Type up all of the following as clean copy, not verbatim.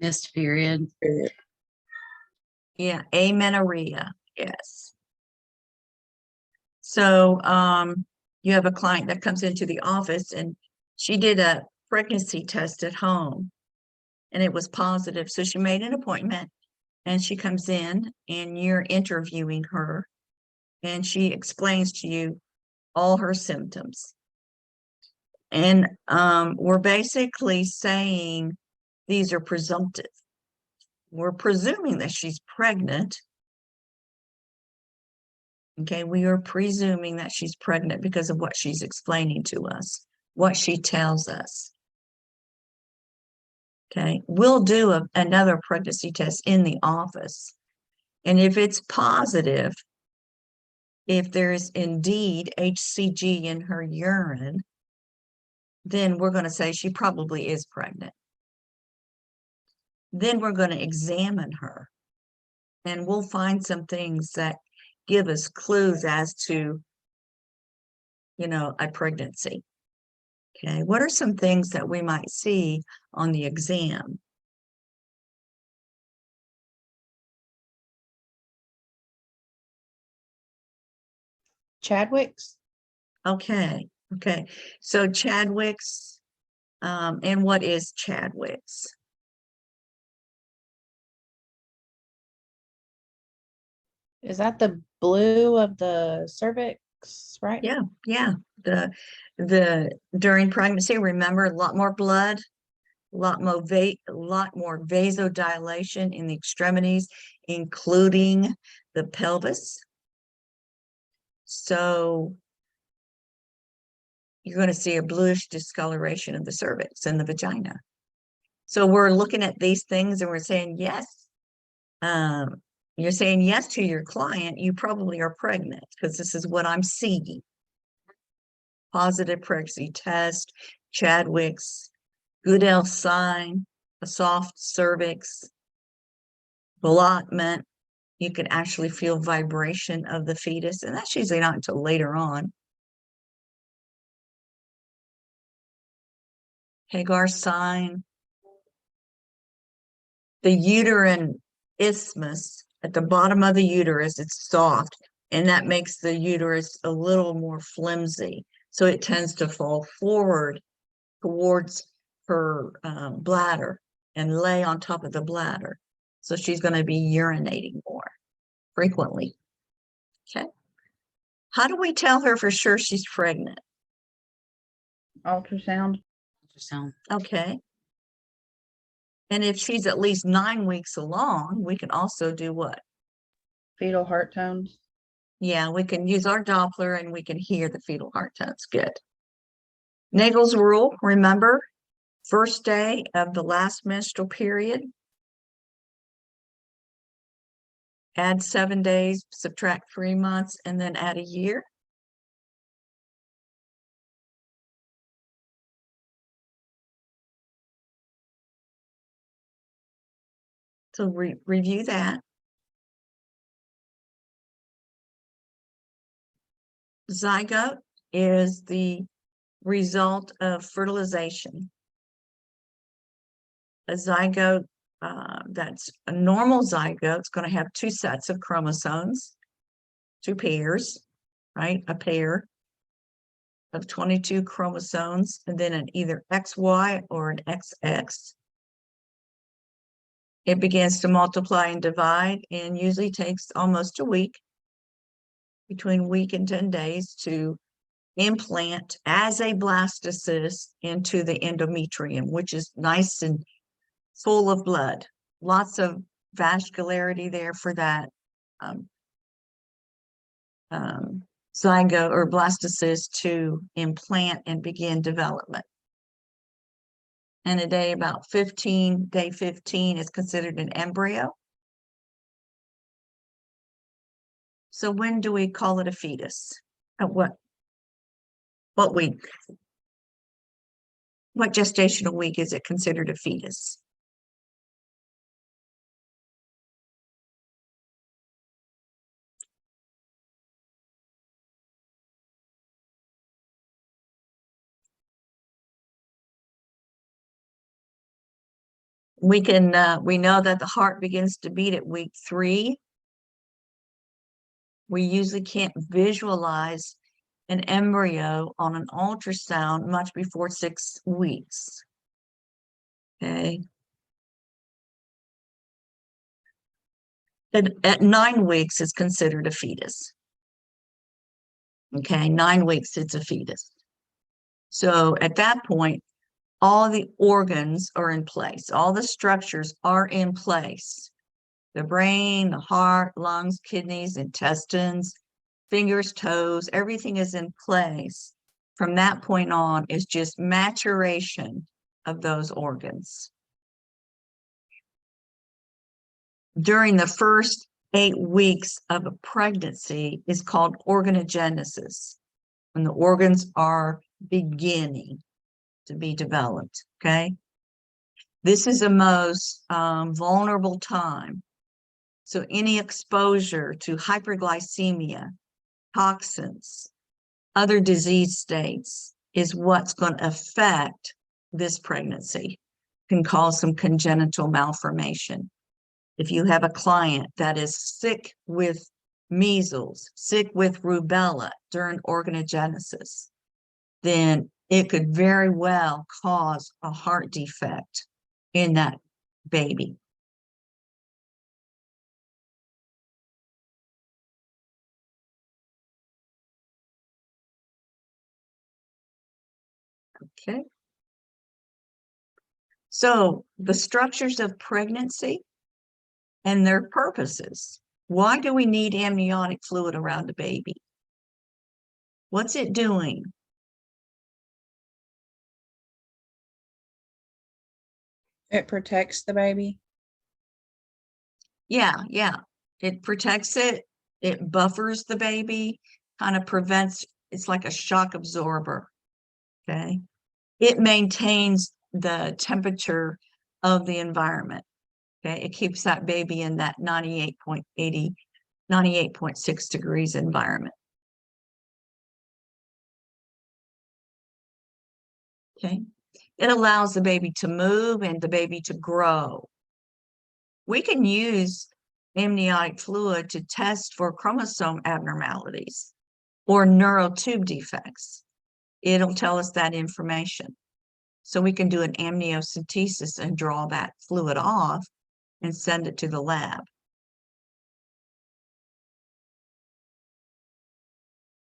Missed period. Yeah, amenorrhea. Yes. So you have a client that comes into the office and she did a pregnancy test at home and it was positive. So she made an appointment and she comes in and you're interviewing her and she explains to you all her symptoms. And we're basically saying these are presumptive. We're presuming that she's pregnant. Okay, we are presuming that she's pregnant because of what she's explaining to us, what she tells us. Okay, we'll do another pregnancy test in the office. And if it's positive, if there's indeed HCG in her urine, then we're going to say she probably is pregnant. Then we're going to examine her and we'll find some things that give us clues as to, a pregnancy. Okay, what are some things that we might see on the exam? Chadwick's. Okay. So Chadwick's, and what is Chadwick's? Is that the blue of the cervix, right? Yeah. The during pregnancy, remember, a lot more blood, a lot more vasodilation in the extremities, including the pelvis. So you're going to see a bluish discoloration of the cervix and the vagina. So we're looking at these things and we're saying, yes, you're saying yes to your client, you probably are pregnant because this is what I'm seeing. Positive pregnancy test, Chadwick's, Goodell sign, a soft cervix, allotment. You can actually feel vibration of the fetus, and that's usually not until later on. Hagar sign. The uterine isthmus at the bottom of the uterus, it's soft, and that makes the uterus a little more flimsy. So it tends to fall forward towards her bladder and lay on top of the bladder. So she's going to be urinating more frequently. Okay. How do we tell her for sure she's pregnant? Ultrasound. Okay. And if she's at least 9 weeks along, we can also do what? Fetal heart tones. Yeah, we can use our Doppler and we can hear the fetal heart tones. Good. Nagel's rule, remember, first day of the last menstrual period. Add 7 days, subtract 3 months, and then add a year. So review that. Zygote is the result of fertilization. A zygote, that's a normal zygote, is going to have 2 sets of chromosomes, 2 pairs, right? A pair of 22 chromosomes, and then an either XY or an XX. It begins to multiply and divide and usually takes almost a week, between a week and 10 days, to implant as a blastocyst into the endometrium, which is nice and full of blood. Lots of vascularity there for that zygote or blastocyst to implant and begin development. And day 15 is considered an embryo. So when do we call it a fetus? At what week? What gestational week is it considered a fetus? We know that the heart begins to beat at week 3. We usually can't visualize an embryo on an ultrasound much before 6 weeks. Okay. At 9 weeks, it's considered a fetus. Okay, 9 weeks, it's a fetus. So at that point, all the organs are in place. All the structures are in place. The brain, the heart, lungs, kidneys, intestines, fingers, toes, everything is in place. From that point on, is just maturation of those organs. During the first 8 weeks of a pregnancy is called organogenesis, when the organs are beginning to be developed, okay? This is the most vulnerable time. So any exposure to hyperglycemia, toxins, other disease states is what's going to affect this pregnancy, can cause some congenital malformation. If you have a client that is sick with measles, sick with rubella during organogenesis, then it could very well cause a heart defect in that baby. Okay. So the structures of pregnancy and their purposes. Why do we need amniotic fluid around a baby? What's it doing? It protects the baby. Yeah. It protects it. It buffers the baby, kind of prevents, it's like a shock absorber. Okay. It maintains the temperature of the environment. Okay. It keeps that baby in that 98.80, 98.6 degrees environment. Okay. It allows the baby to move and the baby to grow. We can use amniotic fluid to test for chromosome abnormalities or neural tube defects. It'll tell us that information. So we can do an amniocentesis and draw that fluid off and send it to the lab.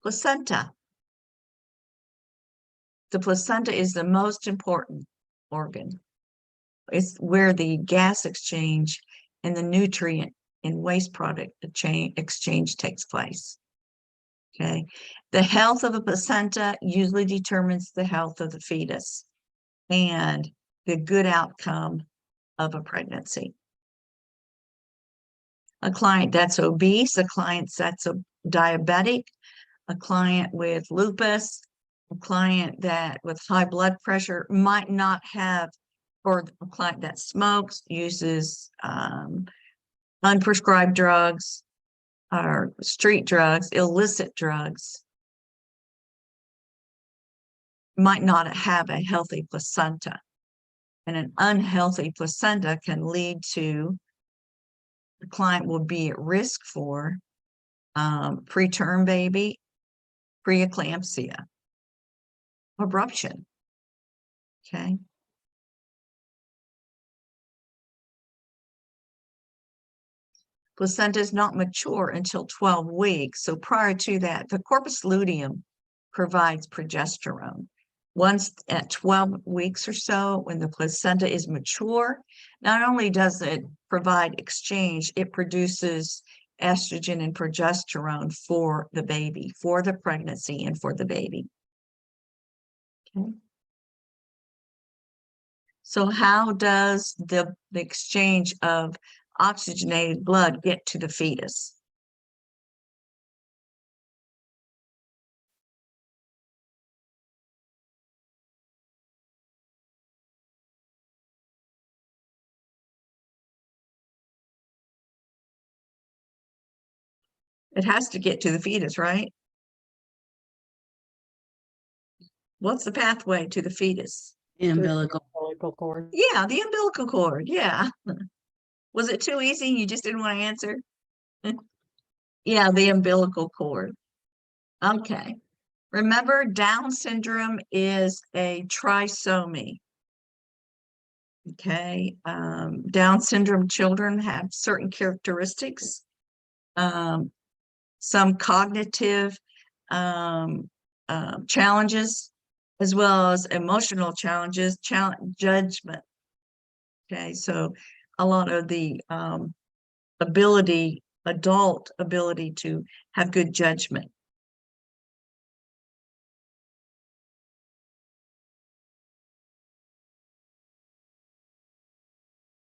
Placenta. The placenta is the most important organ. It's where the gas exchange and the nutrient and waste product exchange takes place. Okay. The health of a placenta usually determines the health of the fetus and the good outcome of a pregnancy. A client that's obese, a client that's diabetic, a client with lupus, a client that with high blood pressure might not have, or a client that smokes, uses unprescribed drugs or street drugs, illicit drugs, might not have a healthy placenta. And an unhealthy placenta can lead to the client will be at risk for preterm baby, preeclampsia, abruption. Okay. Placenta is not mature until 12 weeks. So prior to that, the corpus luteum provides progesterone. Once at 12 weeks or so, when the placenta is mature, not only does it provide exchange, it produces estrogen and progesterone for the baby, for the pregnancy and for the baby. Okay. So how does the exchange of oxygenated blood get to the fetus? It has to get to the fetus, right? What's the pathway to the fetus? Umbilical. Umbilical cord. Yeah, the umbilical cord. Yeah. Was it too easy? You just didn't want to answer? Yeah, the umbilical cord. Okay. Remember, Down syndrome is a trisomy. Okay. Down syndrome children have certain characteristics. Some cognitive challenges, as well as emotional challenges, judgment. Okay, so a lot of the adult ability to have good judgment.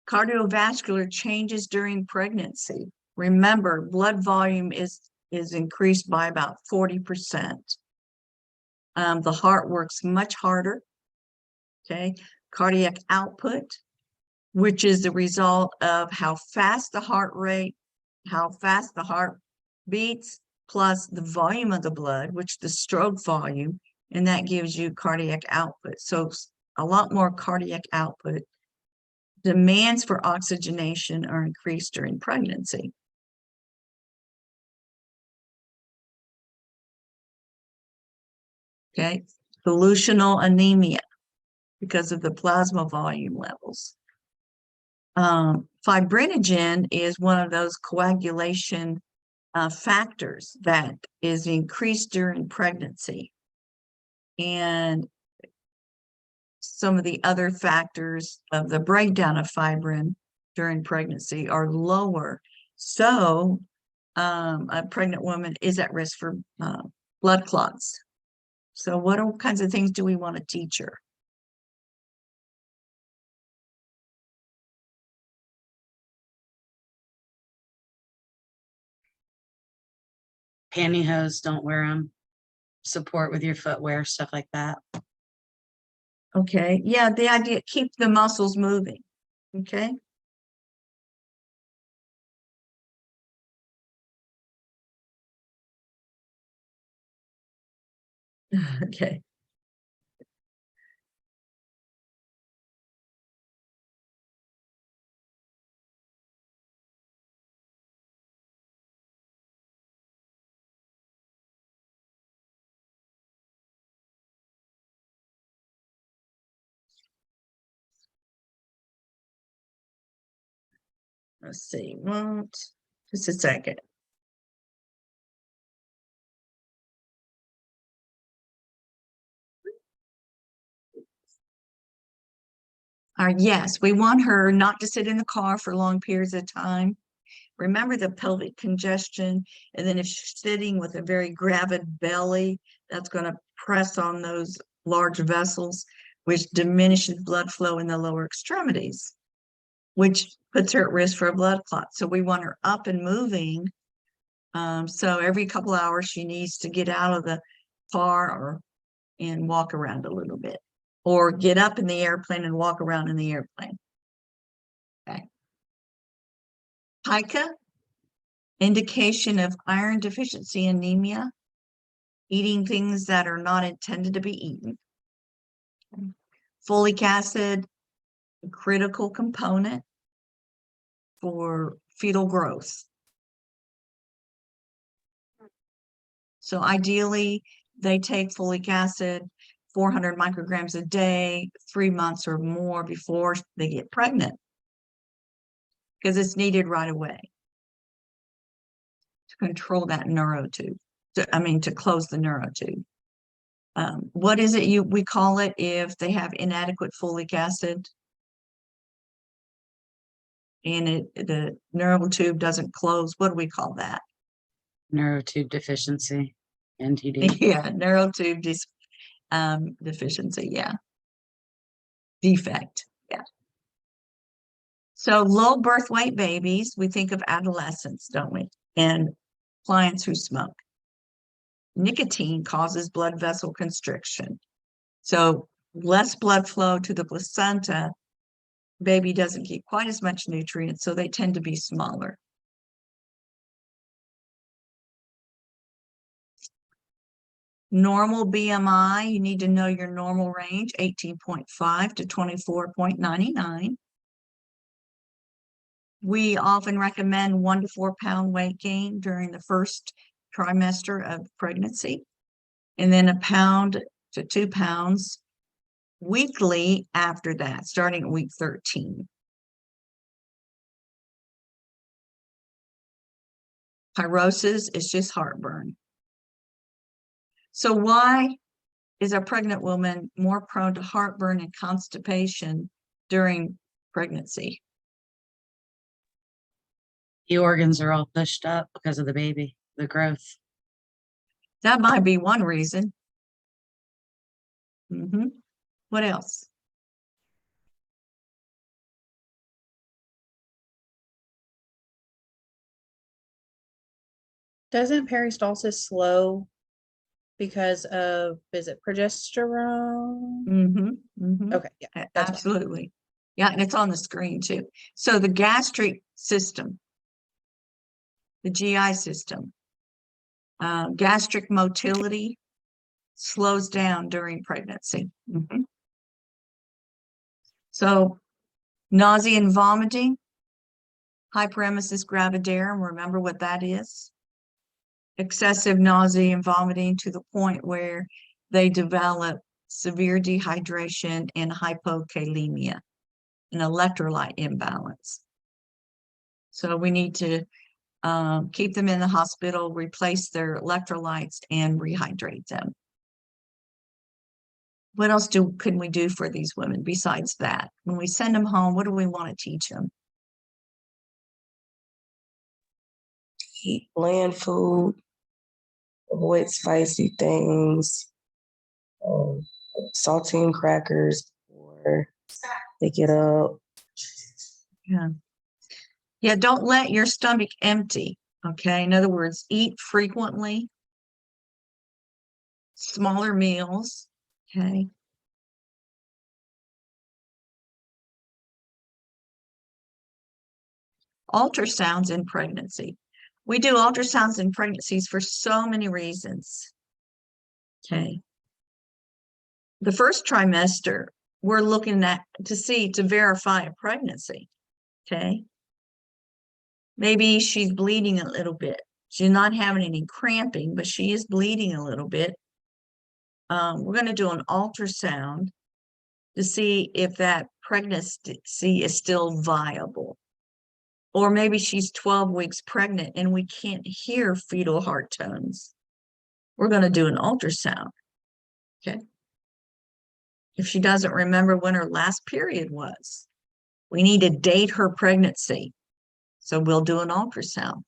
Cardiovascular changes during pregnancy. Remember, blood volume is increased by about 40%. The heart works much harder. Okay, cardiac output, which is the result of how fast the heart rate, how fast the heart beats, plus the volume of the blood, which the stroke volume, and that gives you cardiac output. So a lot more cardiac output. Demands for oxygenation are increased during pregnancy. Okay, solutional anemia because of the plasma volume levels. Fibrinogen is one of those coagulation factors that is increased during pregnancy. And some of the other factors of the breakdown of fibrin during pregnancy are lower. So a pregnant woman is at risk for blood clots. So what kinds of things do we want to teach her? Pantyhose, don't wear them. Support with your footwear, stuff like that. Okay, yeah, the idea, keep the muscles moving, okay? Okay. Let's see, just a second. Yes, we want her not to sit in the car for long periods of time. Remember the pelvic congestion, and then if she's sitting with a very gravid belly, that's going to press on those large vessels, which diminishes blood flow in the lower extremities, which puts her at risk for a blood clot. So we want her up and moving. So every couple hours she needs to get out of the car and walk around a little bit, or get up in the airplane and walk around in the airplane. Okay. Pica, indication of iron deficiency anemia, eating things that are not intended to be eaten. Okay. Folic acid, a critical component for fetal growth. So ideally, they take folic acid 400 micrograms a day, 3 months or more before they get pregnant, because it's needed right away to control that neurotube, to close the neurotube. What is it we call it if they have inadequate folic acid and the neurotube doesn't close? What do we call that? Neurotube deficiency, NTD. Yeah, neurotube deficiency, yeah. Defect, yeah. So low birth weight babies, we think of adolescents, don't we? And clients who smoke. Nicotine causes blood vessel constriction. So less blood flow to the placenta, baby doesn't get quite as much nutrients, so they tend to be smaller. Normal BMI, you need to know your normal range, 18.5 to 24.99. We often recommend 1 to 4 pound weight gain during the first trimester of pregnancy, and then 1 pound to 2 pounds weekly after that, starting at week 13. Pyrosis is just heartburn. So why is a pregnant woman more prone to heartburn and constipation during pregnancy? The organs are all pushed up because of the baby, the growth. That might be one reason. What else? Doesn't peristalsis slow because of, is it progesterone? Okay, yeah, that's fine. Absolutely. Yeah, and it's on the screen too. So the gastric system, the GI system, gastric motility slows down during pregnancy. So nausea and vomiting, hyperemesis gravidarum, remember what that is? Excessive nausea and vomiting to the point where they develop severe dehydration and hypokalemia, an electrolyte imbalance. So we need to keep them in the hospital, replace their electrolytes, and rehydrate them. What else can we do for these women besides that? When we send them home, what do we want to teach them? Eat bland food, avoid spicy things, saltine crackers before they get up. Yeah, don't let your stomach empty, okay? In other words, eat frequently, smaller meals, okay? Ultrasounds in pregnancy. We do ultrasounds in pregnancies for so many reasons, okay? The first trimester, we're looking at to verify a pregnancy, okay? Maybe she's bleeding a little bit. She's not having any cramping, but she is bleeding a little bit. We're going to do an ultrasound to see if that pregnancy is still viable. Or maybe she's 12 weeks pregnant and we can't hear fetal heart tones. We're going to do an ultrasound, okay? If she doesn't remember when her last period was, we need to date her pregnancy. So we'll do an ultrasound.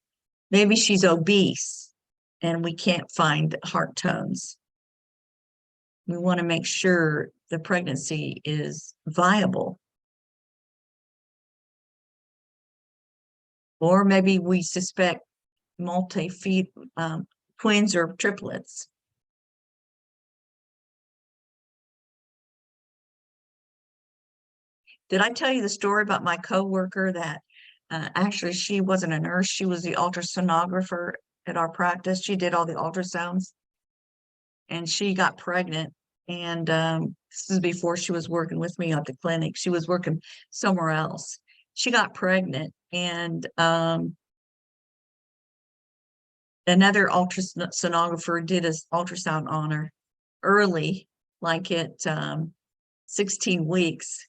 Maybe she's obese and we can't find heart tones. We want to make sure the pregnancy is viable. Or maybe we suspect twins or triplets. Did I tell you the story about my coworker that actually she wasn't a nurse, she was the ultrasonographer at our practice. She did all the ultrasounds and she got pregnant. And this is before she was working with me at the clinic. She was working somewhere else. She got pregnant and another ultrasonographer did an ultrasound on her early, like at 16 weeks.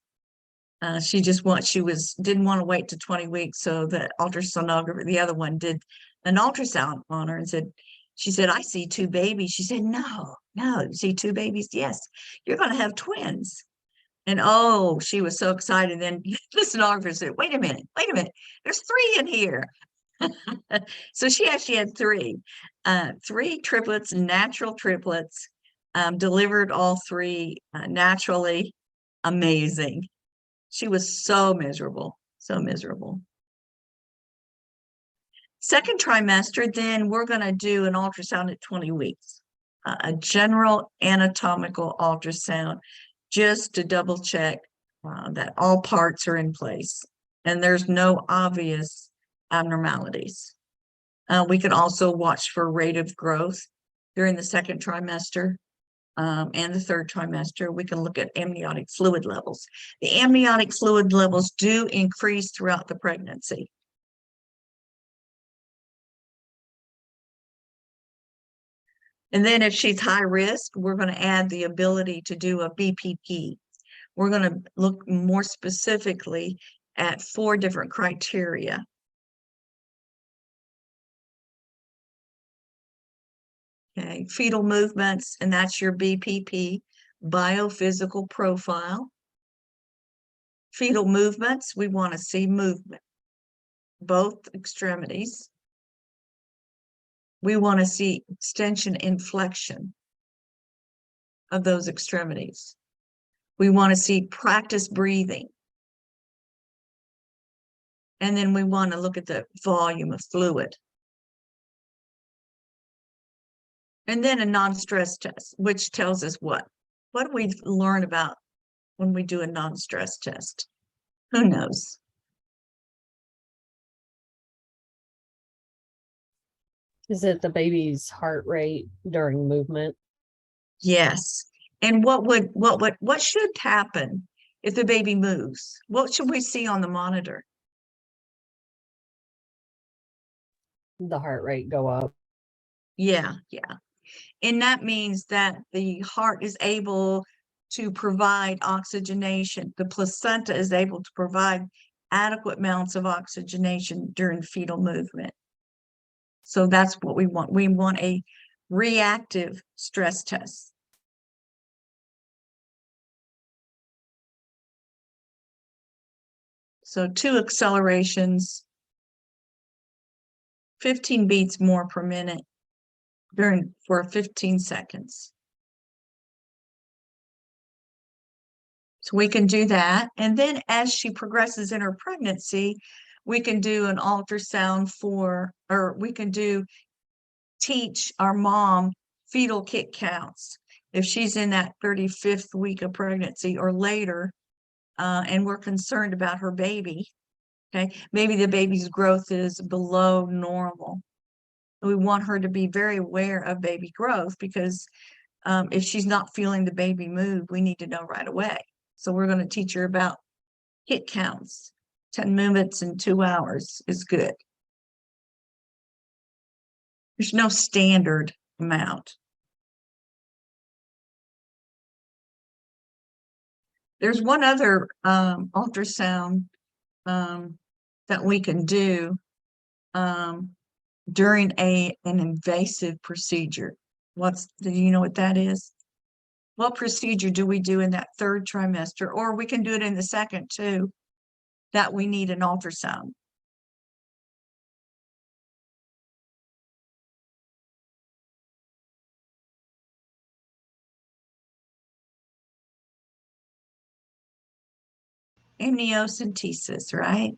She didn't want to wait to 20 weeks. So the ultrasonographer, the other one, did an ultrasound on her and she said, I see 2 babies. She said, no, you see 2 babies? Yes, you're going to have twins. And oh, she was so excited. Then the sonographer said, wait a minute, there's 3 in here. So she actually had 3 triplets, natural triplets, delivered all 3 naturally. Amazing. She was so miserable, so miserable. Second trimester, then we're going to do an ultrasound at 20 weeks, a general anatomical ultrasound, just to double check that all parts are in place and there's no obvious abnormalities. We can also watch for rate of growth during the second trimester and the third trimester. We can look at amniotic fluid levels. The amniotic fluid levels do increase throughout the pregnancy. And then if she's high risk, we're going to add the ability to do a BPP. We're going to look more specifically at 4 different criteria. Okay, fetal movements, and that's your BPP, biophysical profile. Fetal movements, we want to see movement, both extremities. We want to see extension and flexion of those extremities. We want to see practice breathing. And then we want to look at the volume of fluid. And then a non-stress test, which tells us what? What do we learn about when we do a non-stress test? Who knows? Is it the baby's heart rate during movement? Yes. And what should happen if the baby moves? What should we see on the monitor? The heart rate go up. Yeah. And that means that the heart is able to provide oxygenation. The placenta is able to provide adequate amounts of oxygenation during fetal movement. So that's what we want. We want a reactive stress test. So 2 accelerations, 15 beats more per minute for 15 seconds. So we can do that. And then as she progresses in her pregnancy, we can do an ultrasound we can teach our mom fetal kick counts. If she's in that 35th week of pregnancy or later, and we're concerned about her baby, okay, maybe the baby's growth is below normal. We want her to be very aware of baby growth because if she's not feeling the baby move, we need to know right away. So we're going to teach her about hit counts. 10 movements in 2 hours is good. There's no standard amount. There's one other ultrasound that we can do during an invasive procedure. Do you know what that is? What procedure do we do in that 3rd trimester? Or we can do it in the 2nd too, that we need an ultrasound. Amniocentesis, right?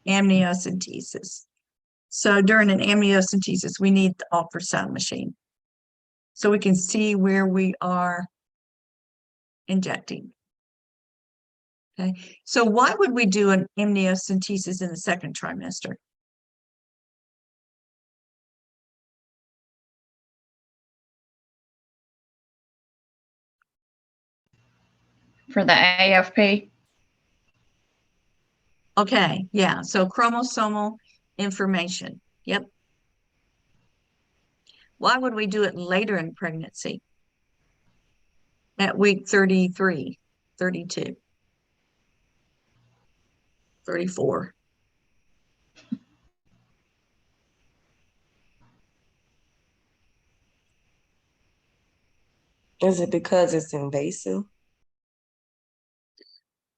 Amniocentesis. So during an amniocentesis, we need the ultrasound machine so we can see where we are injecting. Okay, so why would we do an amniocentesis in the 2nd trimester? For the AFP? Okay, yeah, so chromosomal information. Yep. Why would we do it later in pregnancy? At week 33, 32, 34. Is it because it's invasive?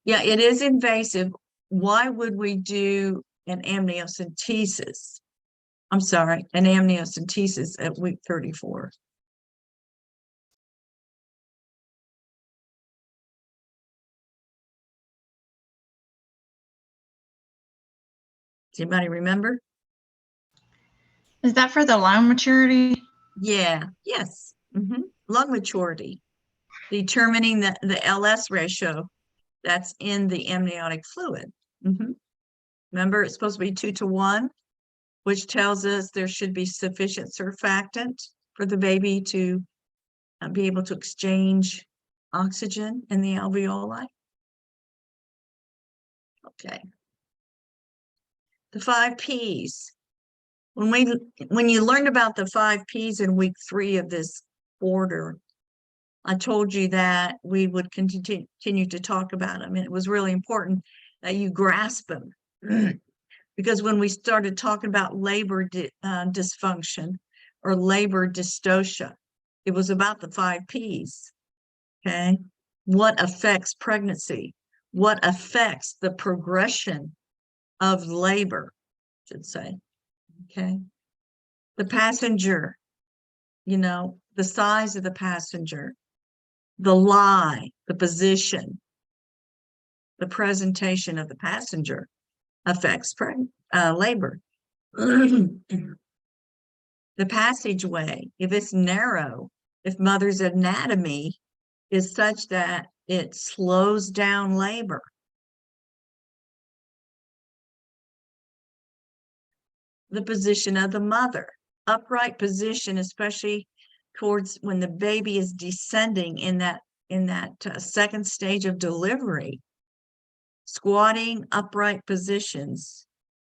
Yeah, it is invasive. Why would we do an amniocentesis? I'm sorry, an amniocentesis at week 34. Does anybody remember? Is that for the lung maturity? Yeah, yes. Lung maturity. Determining the LS ratio that's in the amniotic fluid. Remember, it's supposed to be 2 to 1, which tells us there should be sufficient surfactant for the baby to be able to exchange oxygen in the alveoli. Okay. The 5 Ps. When you learned about the 5 Ps in week 3 of this order, I told you that we would continue to talk about them, and it was really important that you grasp them. Because when we started talking about labor dysfunction or labor dystocia, it was about the 5 Ps, okay? What affects pregnancy? What affects the progression of labor, I should say, okay? The passenger, you know, the size of the passenger, the lie, the position, the presentation of the passenger affects labor. The passageway, if it's narrow, if mother's anatomy is such that it slows down labor. The position of the mother, upright position, especially towards when the baby is descending in that second stage of delivery. Squatting upright positions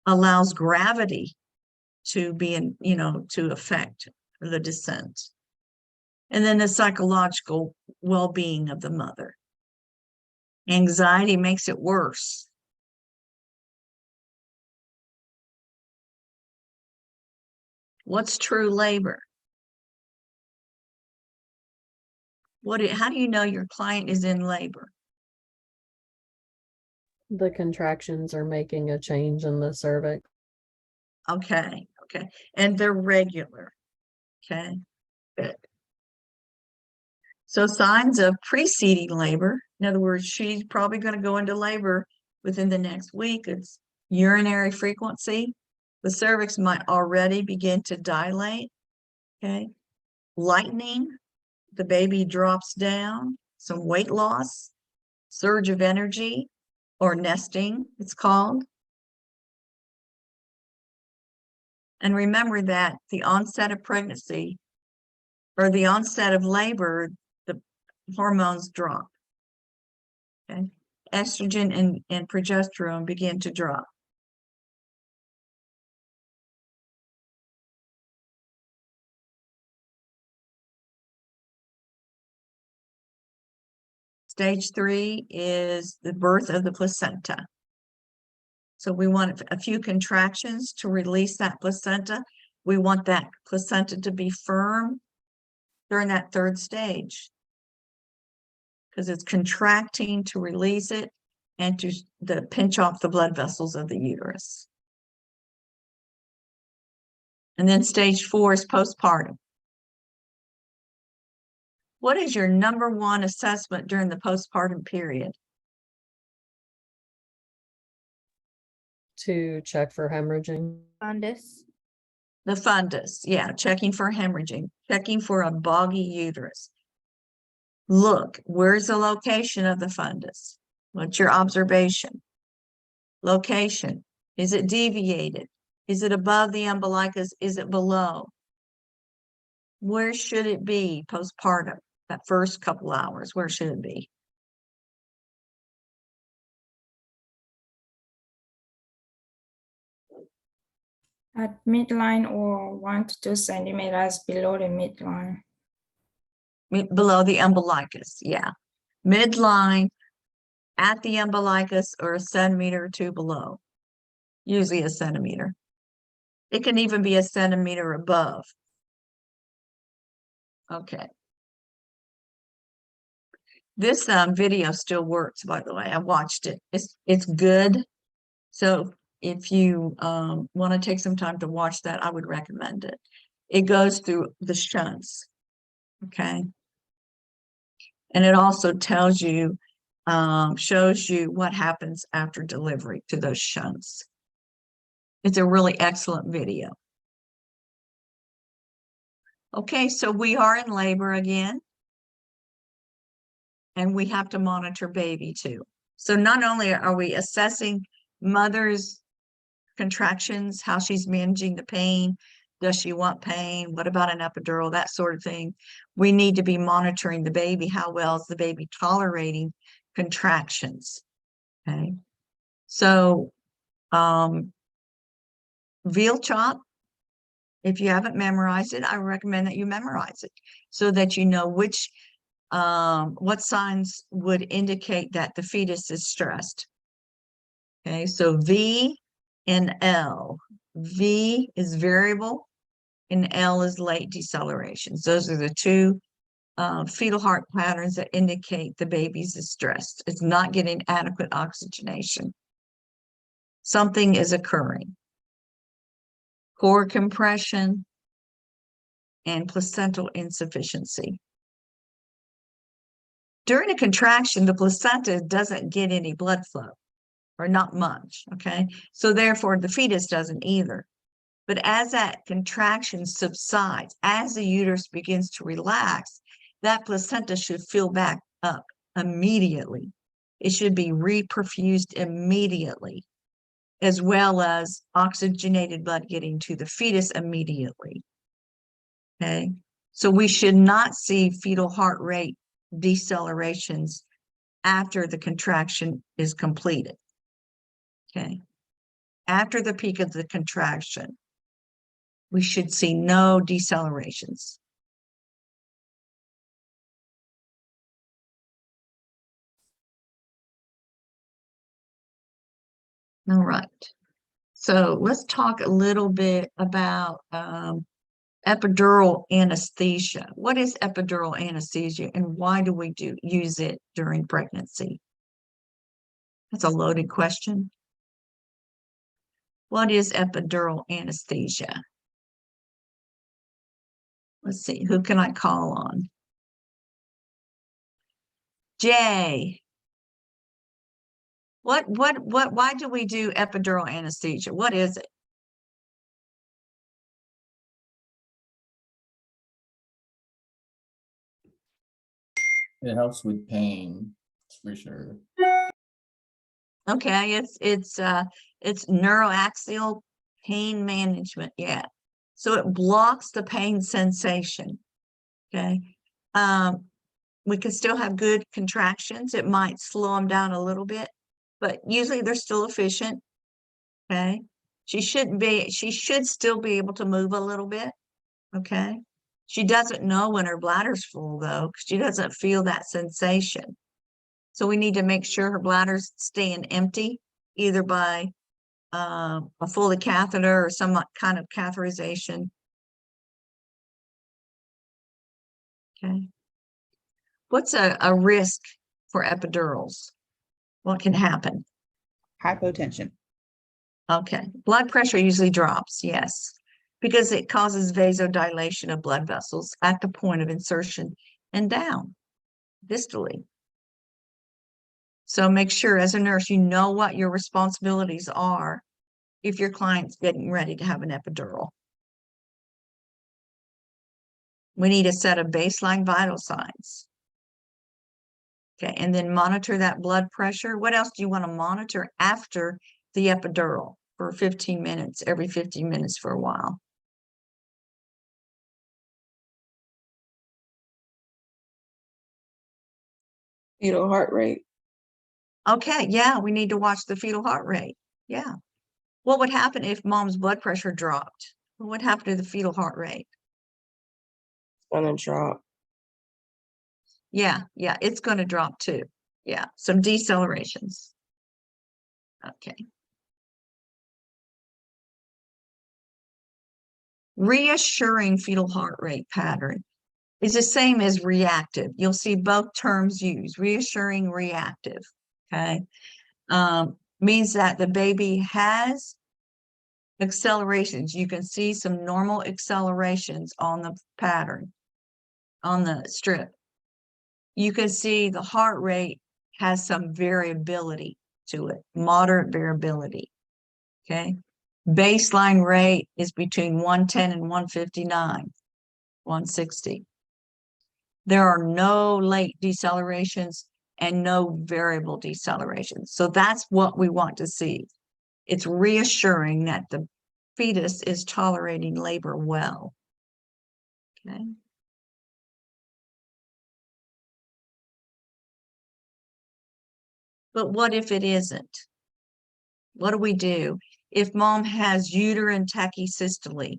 allows gravity to be in, you know, to affect the descent. And then the psychological well-being of the mother. Anxiety makes it worse. What's true labor? How do you know your client is in labor? The contractions are making a change in the cervix. Okay. And they're regular. Okay, good. So signs of preceding labor, in other words, she's probably going to go into labor within the next week. It's urinary frequency. The cervix might already begin to dilate. Okay, lightening, the baby drops down, some weight loss, surge of energy, or nesting, it's called. And remember that the onset of pregnancy or the onset of labor, the hormones drop. Okay, estrogen and progesterone begin to drop. Stage 3 is the birth of the placenta. So we want a few contractions to release that placenta. We want that placenta to be firm during that 3rd stage because it's contracting to release it and to pinch off the blood vessels of the uterus. And then stage 4 is postpartum. What is your number 1 assessment during the postpartum period? To check for hemorrhaging. Fundus. The fundus, yeah, checking for hemorrhaging, checking for a boggy uterus. Look, where's the location of the fundus? What's your observation? Location, is it deviated? Is it above the umbilicus? Is it below? Where should it be postpartum? That first couple hours, where should it be? At midline or 1 to 2 centimeters below the midline. Below the umbilicus, yeah. Midline, at the umbilicus, or a centimeter or 2 below. Usually a centimeter. It can even be a centimeter above. Okay. This video still works, by the way. I watched it. It's good. So if you want to take some time to watch that, I would recommend it. It goes through the shunts. Okay. And it also tells you, shows you what happens after delivery to those shunts. It's a really excellent video. Okay, so we are in labor again. And we have to monitor baby too. So not only are we assessing mother's contractions, how she's managing the pain, Does she want pain? What about an epidural? That sort of thing. We need to be monitoring the baby. How well is the baby tolerating contractions? Okay. So, veal chop, if you haven't memorized it, I recommend that you memorize it so that you know which, what signs would indicate that the fetus is stressed. Okay, so V and L. V is variable and L is late decelerations. Those are the two fetal heart patterns that indicate the baby's is stressed. It's not getting adequate oxygenation. Something is occurring. Core compression and placental insufficiency. During a contraction, the placenta doesn't get any blood flow, or not much, okay? So therefore, the fetus doesn't either. But as that contraction subsides, as the uterus begins to relax, that placenta should fill back up immediately. It should be reperfused immediately, as well as oxygenated blood getting to the fetus immediately. Okay, so we should not see fetal heart rate decelerations after the contraction is completed. Okay, after the peak of the contraction, we should see no decelerations. All right, so let's talk a little bit about epidural anesthesia. What is epidural anesthesia and why do we use it during pregnancy? That's a loaded question. What is epidural anesthesia? Let's see, who can I call on? Jay. Why do we do epidural anesthesia? What is it? It helps with pain, for sure. Okay, it's neuroaxial pain management. Yeah. So it blocks the pain sensation. Okay. We can still have good contractions. It might slow them down a little bit, but usually they're still efficient. Okay. She should still be able to move a little bit. Okay. She doesn't know when her bladder's full though, because she doesn't feel that sensation. So we need to make sure her bladder's staying empty, either by a Foley catheter or some kind of catheterization. Okay. What's a risk for epidurals? What can happen? Hypotension. Okay. Blood pressure usually drops, yes, because it causes vasodilation of blood vessels at the point of insertion and down, distally. So make sure as a nurse, you know what your responsibilities are if your client's getting ready to have an epidural. We need a set of baseline vital signs. Okay, and then monitor that blood pressure. What else do you want to monitor after the epidural for 15 minutes, every 15 minutes for a while? Fetal heart rate. Okay, yeah, we need to watch the fetal heart rate. Yeah. What would happen if mom's blood pressure dropped? What would happen to the fetal heart rate? Gonna drop. Yeah, it's going to drop too. Yeah, some decelerations. Okay. Reassuring fetal heart rate pattern is the same as reactive. You'll see both terms used, reassuring, reactive. Okay. Means that the baby has accelerations. You can see some normal accelerations on the pattern, on the strip. You can see the heart rate has some variability to it, moderate variability. Okay. Baseline rate is between 110 and 159, 160. There are no late decelerations and no variable decelerations. So that's what we want to see. It's reassuring that the fetus is tolerating labor well. Okay. But what if it isn't? What do we do? If mom has uterine tachysystole,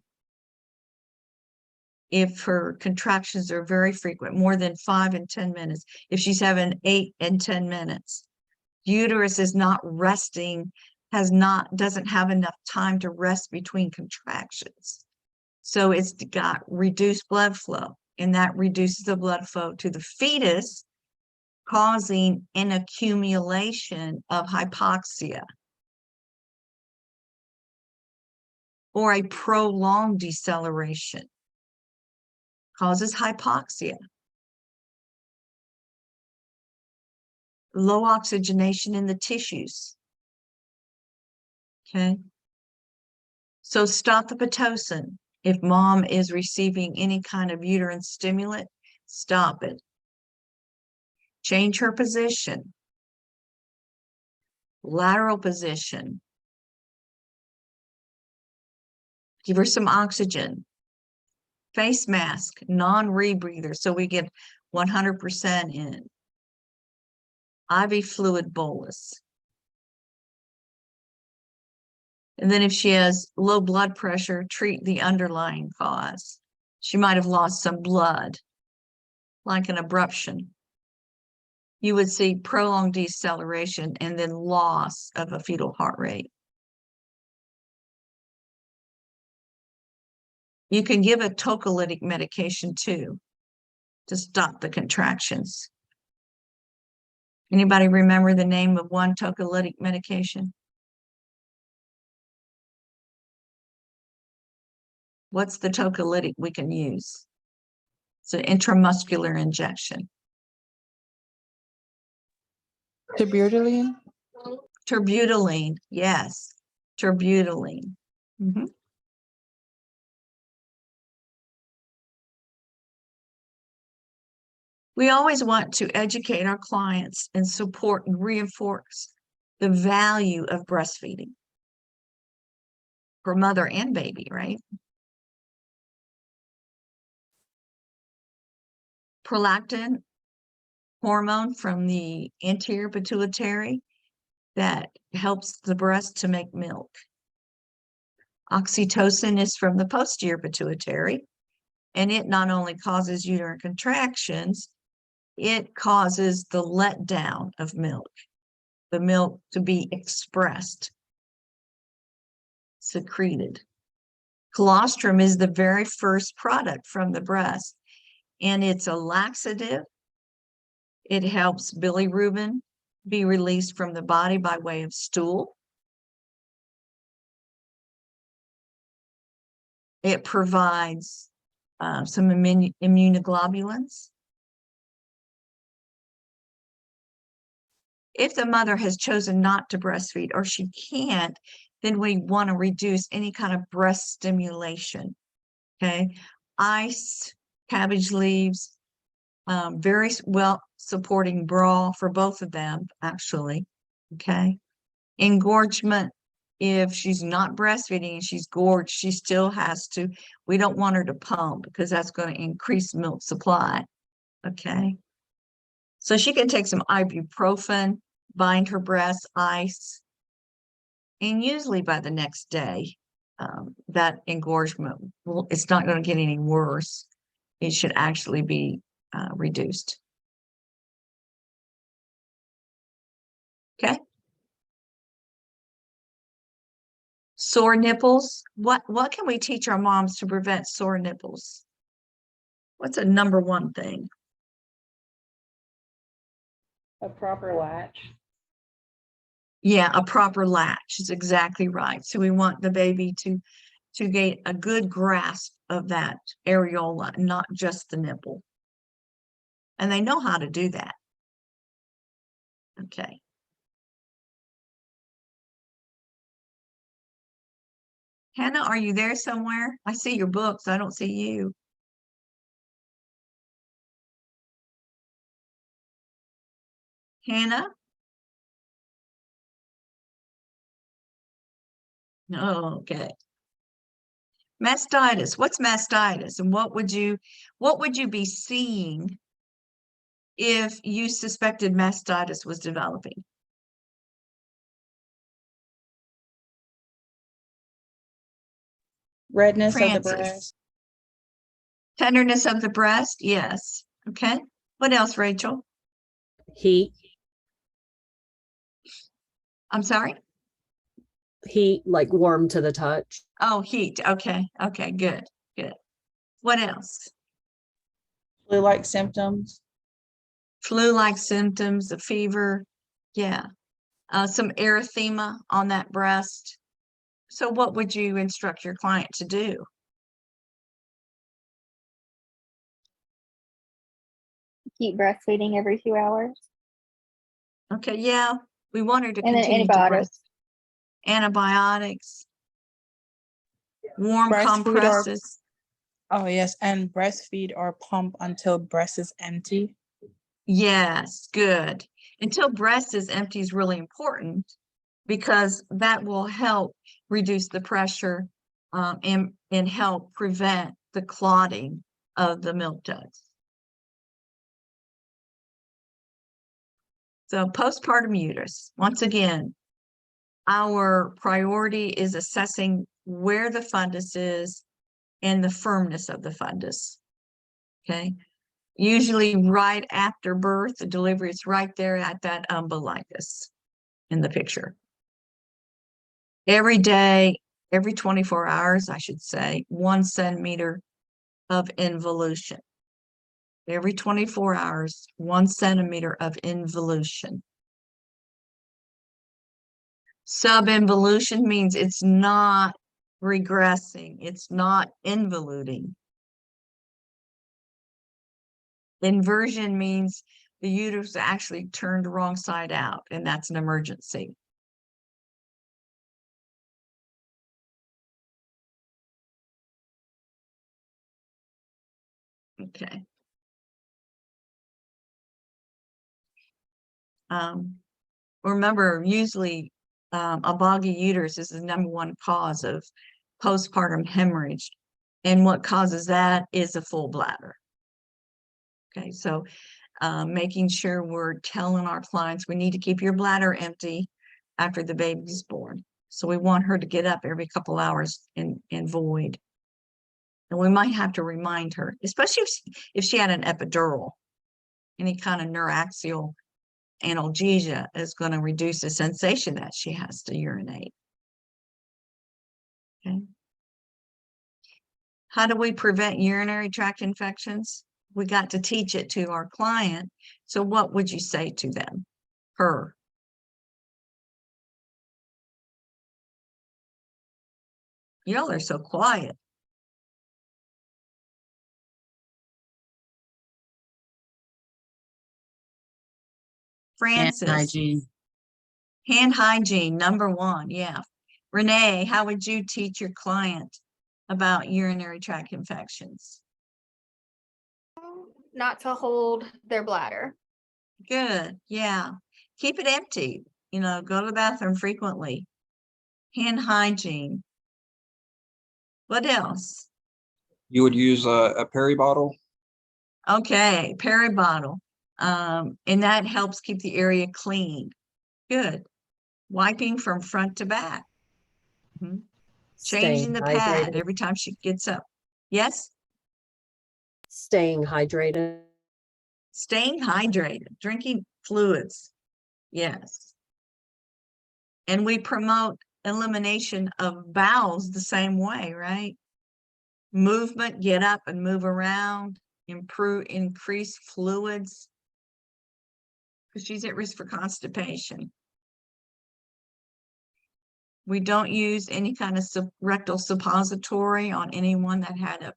if her contractions are very frequent, more than 5 and 10 minutes, if she's having 8 and 10 minutes, uterus is not resting, doesn't have enough time to rest between contractions. So it's got reduced blood flow, and that reduces the blood flow to the fetus, causing an accumulation of hypoxia or a prolonged deceleration. Causes hypoxia. Low oxygenation in the tissues. Okay. So stop the Pitocin. If mom is receiving any kind of uterine stimulant, stop it. Change her position. Lateral position. Give her some oxygen. Face mask, non-rebreather, so we get 100% in. IV fluid bolus. And then if she has low blood pressure, treat the underlying cause. She might have lost some blood, like an abruption. You would see prolonged deceleration and then loss of a fetal heart rate. You can give a tocolytic medication too to stop the contractions. Anybody remember the name of one tocolytic medication? What's the tocolytic we can use? It's an intramuscular injection. Terbutaline? Terbutaline, yes, terbutaline. We always want to educate our clients and support and reinforce the value of breastfeeding for mother and baby, right? Prolactin hormone from the anterior pituitary that helps the breast to make milk. Oxytocin is from the posterior pituitary, and it not only causes uterine contractions, it causes the letdown of milk, the milk to be expressed, secreted. Colostrum is the very first product from the breast, and it's a laxative. It helps bilirubin be released from the body by way of stool. It provides some immunoglobulins. If the mother has chosen not to breastfeed or she can't, then we want to reduce any kind of breast stimulation. Okay, ice, cabbage leaves, very well supporting bra for both of them, actually. Okay, engorgement. If she's not breastfeeding and she's gorged, she still has to. We don't want her to pump because that's going to increase milk supply. Okay, so she can take some ibuprofen, bind her breast, ice, and usually by the next day, that engorgement, it's not going to get any worse. It should actually be reduced. Okay. Sore nipples. What can we teach our moms to prevent sore nipples? What's a number one thing? A proper latch. Yeah, a proper latch is exactly right. So we want the baby to get a good grasp of that areola, not just the nipple. And they know how to do that. Okay. Hannah, are you there somewhere? I see your books. I don't see you. Hannah? Oh, okay. Mastitis. What's mastitis? And what would you be seeing if you suspected mastitis was developing? Redness of the Francis. breast. Tenderness of the breast? Yes. Okay. What else, Rachel? Heat, I'm sorry? heat, like warm to the touch. Oh, heat. Okay. Okay, good. Good. What else? Flu-like symptoms. Flu-like symptoms, a fever. Yeah. Some erythema on that breast. So what would you instruct your client to do? Keep breastfeeding every few hours. Okay, yeah, we want her to And then continue to antibiotics. antibiotics, warm Breastfeed or- compresses. Oh, yes, and breastfeed or pump until breast is empty. Yes, good. Until breast is empty is really important because that will help reduce the pressure and help prevent the clotting of the milk ducts. So postpartum uterus, once again, our priority is assessing where the fundus is and the firmness of the fundus. Okay. Usually right after birth, the delivery is right there at that umbilicus in the picture. Every day, every 24 hours, I should say, 1 centimeter of involution. Every 24 hours, 1 centimeter of involution. Subinvolution means it's not regressing. It's not involuting. Inversion means the uterus actually turned the wrong side out, and that's an emergency. Okay. Remember, usually a boggy uterus is the #1 cause of postpartum hemorrhage. And what causes that is a full bladder. Okay, so making sure we're telling our clients we need to keep your bladder empty after the baby's born. So we want her to get up every couple hours and void. And we might have to remind her, especially if she had an epidural, any kind of neuraxial analgesia is going to reduce the sensation that she has to urinate. Okay. How do we prevent urinary tract infections? We got to teach it to our client. So what would you say to them? Her. Y'all are so quiet. Hand Francis. hygiene. Hand hygiene, #1. Yeah. Renee, how would you teach your client about urinary tract infections? Not to hold their bladder. Good. Yeah. Keep it empty. You know, go to the bathroom frequently. Hand hygiene. What else? You would use a peri bottle. Okay, peri bottle. And that helps keep the area clean. Good. Wiping from front to back. Changing Staying the pad hydrated. every time she gets up. Yes? Staying hydrated. Staying hydrated, drinking fluids. Yes. And we promote elimination of bowels the same way, right? Movement, get up and move around, increase fluids, because she's at risk for constipation. We don't use any kind of rectal suppository on anyone that had a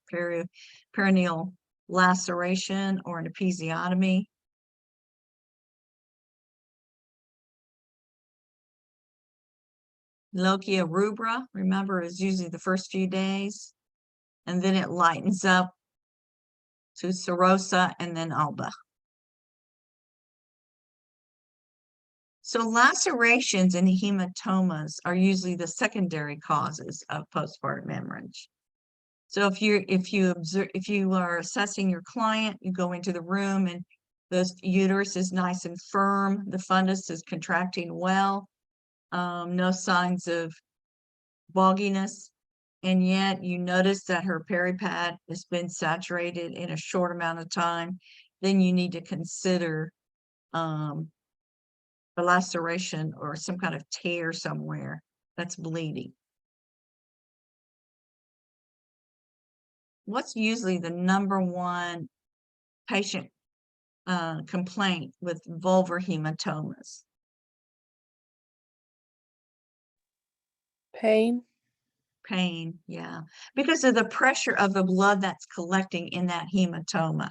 perineal laceration or an episiotomy. Lochia rubra, remember, is usually the first few days, and then it lightens up to serosa and then alba. So lacerations and hematomas are usually the secondary causes of postpartum hemorrhage. So if you are assessing your client, you go into the room and the uterus is nice and firm, the fundus is contracting well, no signs of bogginess, and yet you notice that her peripad has been saturated in a short amount of time, then you need to consider a laceration or some kind of tear somewhere that's bleeding. What's usually the number one patient complaint with vulvar hematomas? Pain. Pain, yeah, because of the pressure of the blood that's collecting in that hematoma.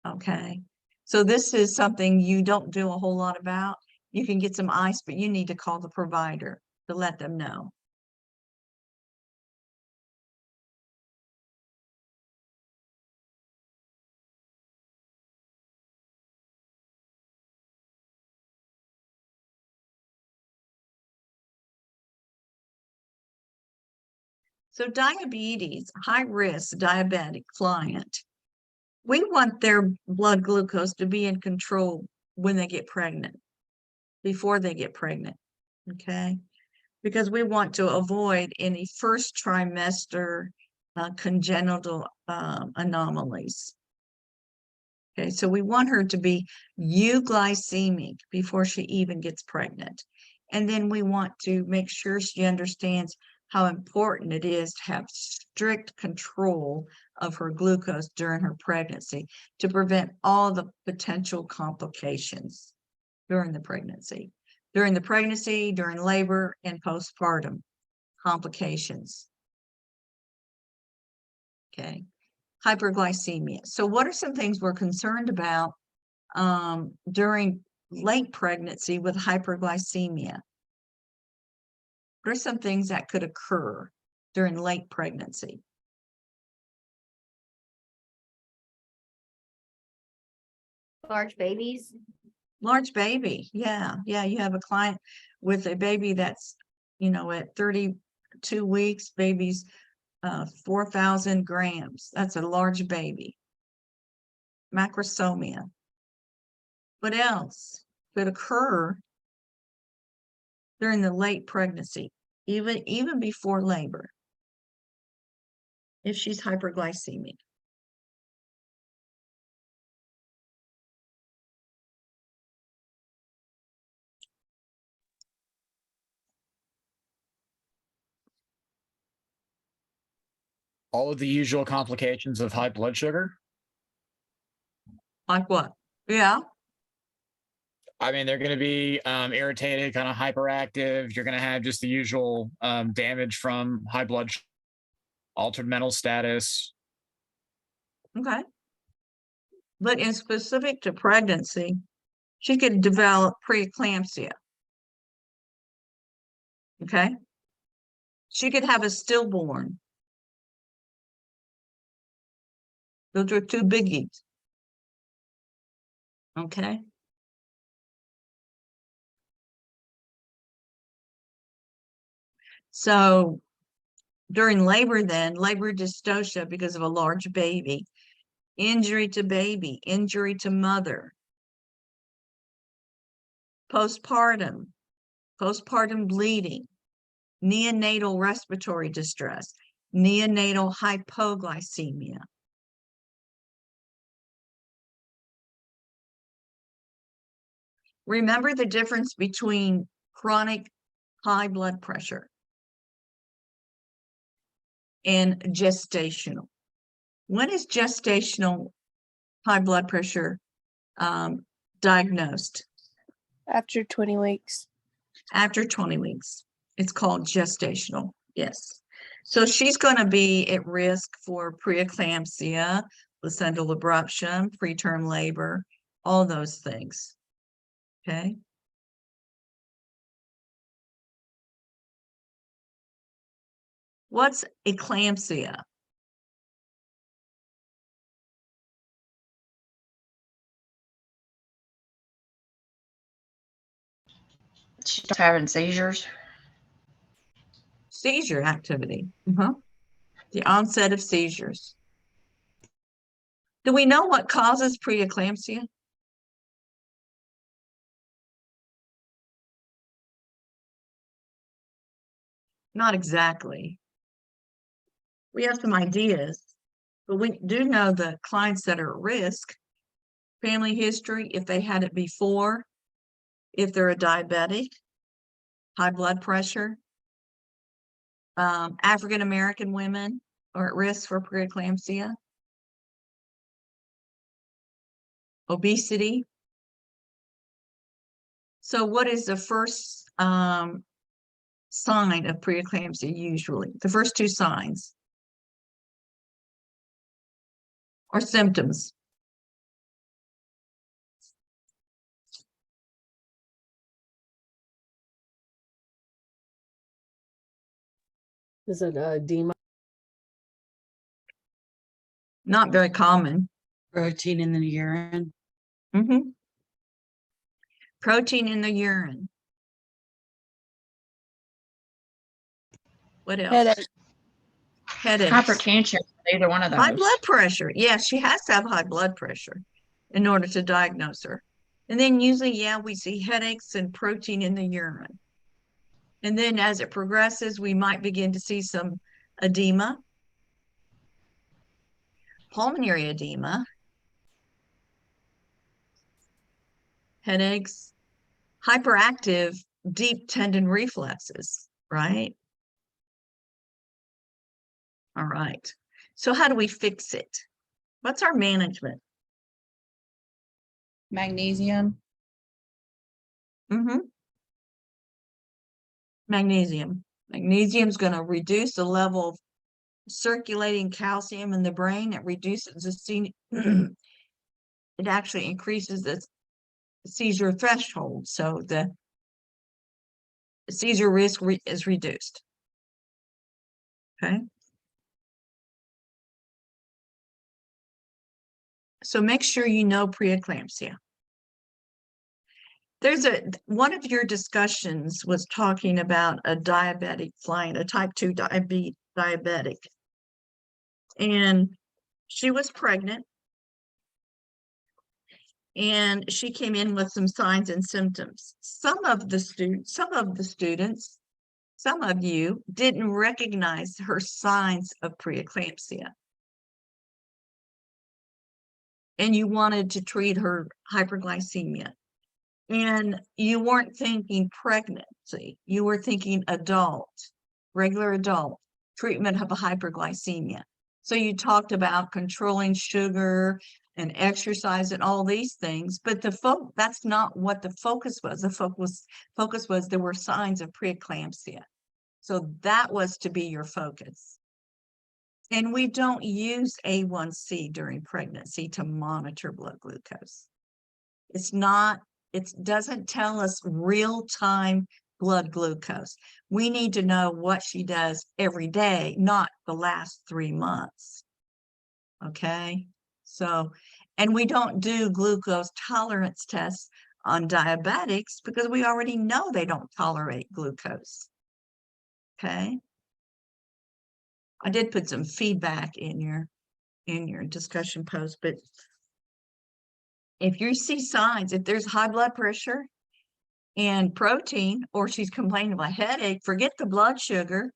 Okay, so this is something you don't do a whole lot about. You can get some ice, but you need to call the provider to let them know. So diabetes, high risk diabetic client, we want their blood glucose to be in control when they get pregnant, before they get pregnant, okay? Because we want to avoid any first trimester congenital anomalies. Okay, so we want her to be euglycemic before she even gets pregnant. And then we want to make sure she understands how important it is to have strict control of her glucose during her pregnancy to prevent all the potential complications during the pregnancy. During the pregnancy, during labor, and postpartum complications. Okay, hyperglycemia. So what are some things we're concerned about during late pregnancy with hyperglycemia? What are some things that could occur during late pregnancy? Large babies. Large baby, yeah. You have a client with a baby that's, at 32 weeks, baby's 4,000 grams. That's a large baby. Macrosomia. What else could occur during the late pregnancy, even before labor, if she's hyperglycemic? All of the usual complications of high blood sugar. Like what? Yeah. I mean, they're going to be irritated, kind of hyperactive. You're going to have just the usual damage from high blood sugar, altered mental status. Okay. But in specific to pregnancy, she could develop preeclampsia. Okay. She could have a stillborn. Those are two biggies. Okay. So during labor then, labor dystocia because of a large baby, injury to baby, injury to mother, postpartum bleeding, neonatal respiratory distress, neonatal hypoglycemia. Remember the difference between chronic high blood pressure and gestational. When is gestational high blood pressure diagnosed? After 20 weeks. After 20 weeks. It's called gestational. Yes. So she's going to be at risk for preeclampsia, placental abruption, preterm labor, all those things. Okay. What's eclampsia? She's having seizures. Seizure activity. The onset of seizures. Do we know what causes preeclampsia? Not exactly. We have some ideas, but we do know the clients that are at risk, family history, if they had it before, if they're a diabetic, high blood pressure. African-American women are at risk for preeclampsia. Obesity. So what is the first sign of preeclampsia usually? The first two signs or symptoms. Is it edema? Not very common. Protein in the urine. Protein in the urine. What else? Headache. Headaches. Hypertension, either one of those. High blood pressure. Yeah, she has to have high blood pressure in order to diagnose her. And then usually, yeah, we see headaches and protein in the urine. And then as it progresses, we might begin to see some edema, pulmonary edema, headaches, hyperactive deep tendon reflexes, right? All right. So how do we fix it? What's our management? Magnesium. Magnesium. Magnesium is going to reduce the level of circulating calcium in the brain. It reduces the it actually increases the seizure threshold, so the seizure risk is reduced. Okay. So make sure you know preeclampsia. There's one of your discussions was talking about a diabetic client, a type 2 diabetic. And she was pregnant. And she came in with some signs and symptoms. Some of you didn't recognize her signs of preeclampsia. And you wanted to treat her hyperglycemia. And you weren't thinking pregnancy. You were thinking adult, regular adult, treatment of a hyperglycemia. So you talked about controlling sugar and exercise and all these things, but that's not what the focus was. The focus was there were signs of preeclampsia. So that was to be your focus. And we don't use A1C during pregnancy to monitor blood glucose. It doesn't tell us real-time blood glucose. We need to know what she does every day, not the last 3 months. Okay? So, and we don't do glucose tolerance tests on diabetics because we already know they don't tolerate glucose. Okay? I did put some feedback in your discussion post, but if you see signs, if there's high blood pressure and protein, or she's complaining about headache, forget the blood sugar,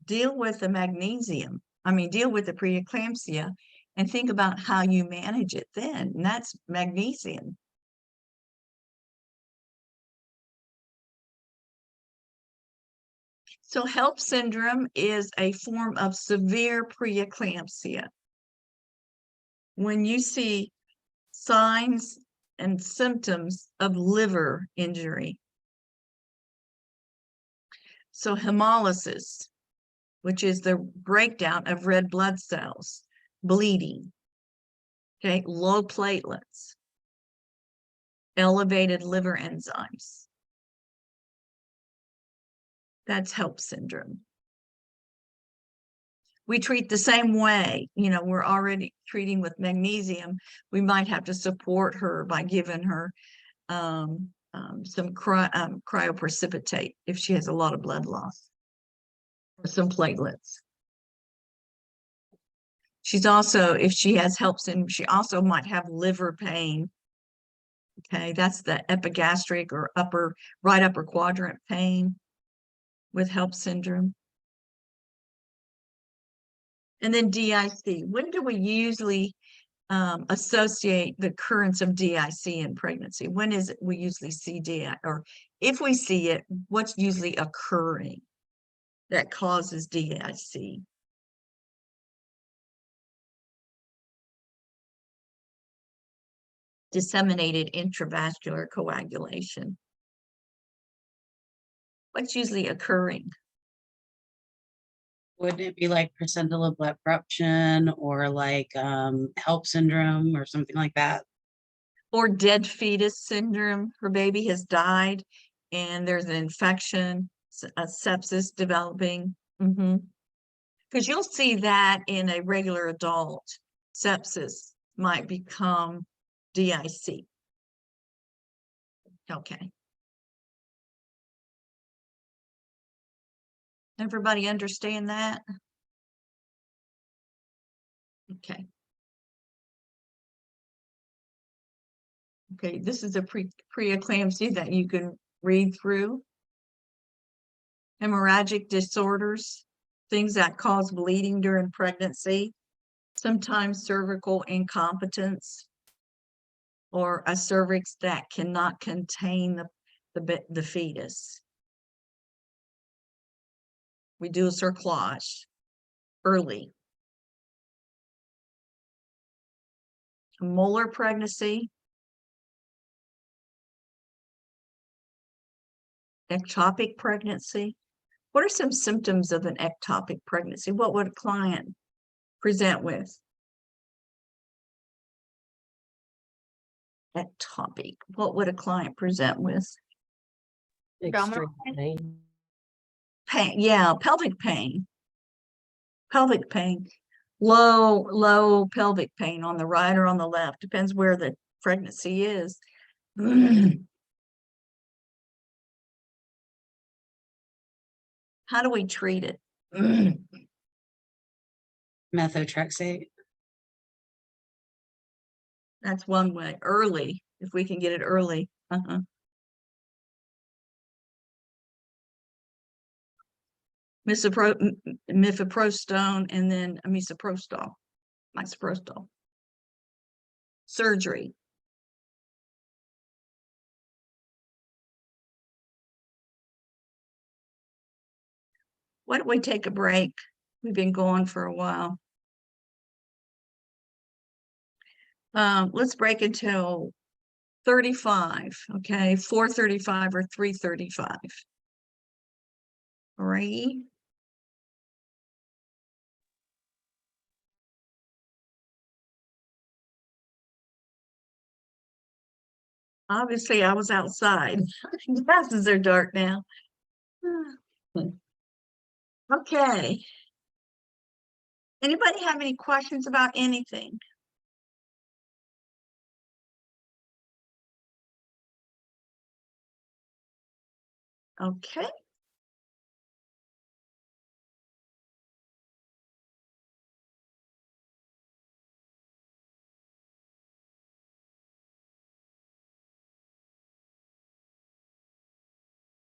deal with the magnesium. Deal with the preeclampsia and think about how you manage it then, and that's magnesium. So HELP syndrome is a form of severe preeclampsia. When you see signs and symptoms of liver injury. So hemolysis, which is the breakdown of red blood cells, bleeding, okay, low platelets, elevated liver enzymes. That's HELP syndrome. We treat the same way. We're already treating with magnesium. We might have to support her by giving her some cryoprecipitate if she has a lot of blood loss, or some platelets. She's also, if she has HELP syndrome, she also might have liver pain. Okay, that's the epigastric or right upper quadrant pain with HELP syndrome. And then DIC. When do we usually associate the occurrence of DIC in pregnancy? When is it we usually see DIC, or if we see it, what's usually occurring that causes DIC? Disseminated intravascular coagulation. What's usually occurring? Wouldn't it be like placental abruption or like HELP syndrome or something like that? Or dead fetus syndrome? Her baby has died and there's an infection, a sepsis developing. Because you'll see that in a regular adult. Sepsis might become DIC. Okay. Everybody understand that? Okay. Okay, this is a preeclampsia that you can read through. Hemorrhagic disorders, things that cause bleeding during pregnancy, sometimes cervical incompetence, or a cervix that cannot contain the fetus. We do a cerclage early. Molar pregnancy, ectopic pregnancy. What are some symptoms of an ectopic pregnancy? What would a client present with? Ectopic. What would a client present with? Extreme pain. Pain. Yeah, pelvic pain. Pelvic pain. Low pelvic pain on the right or on the left. Depends where the pregnancy is. How do we treat it? Methotrexate. That's one way. Early, if we can get it early. Mifeprostone and then misoprostol. Surgery. Why don't we take a break? We've been going for a while. Let's break until 35, okay? 4:35 or 3:35. All right. Obviously, I was outside. Glasses are dark now. Okay. Anybody have any questions about anything? Okay.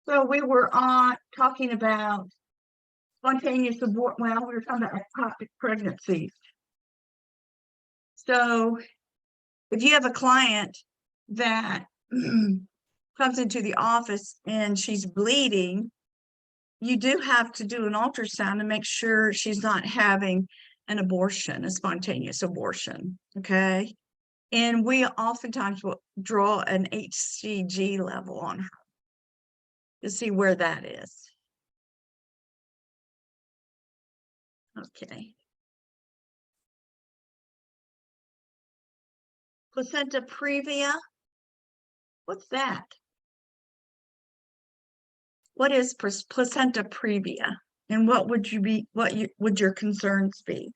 So we were on talking about spontaneous abort. Well, we were talking about ectopic pregnancies. So if you have a client that comes into the office and she's bleeding, you do have to do an ultrasound to make sure she's not having an abortion, a spontaneous abortion. Okay. And we oftentimes will draw an HCG level on her to see where that is. Okay. Placenta previa. What's that? What is placenta previa? And what would would your concerns be?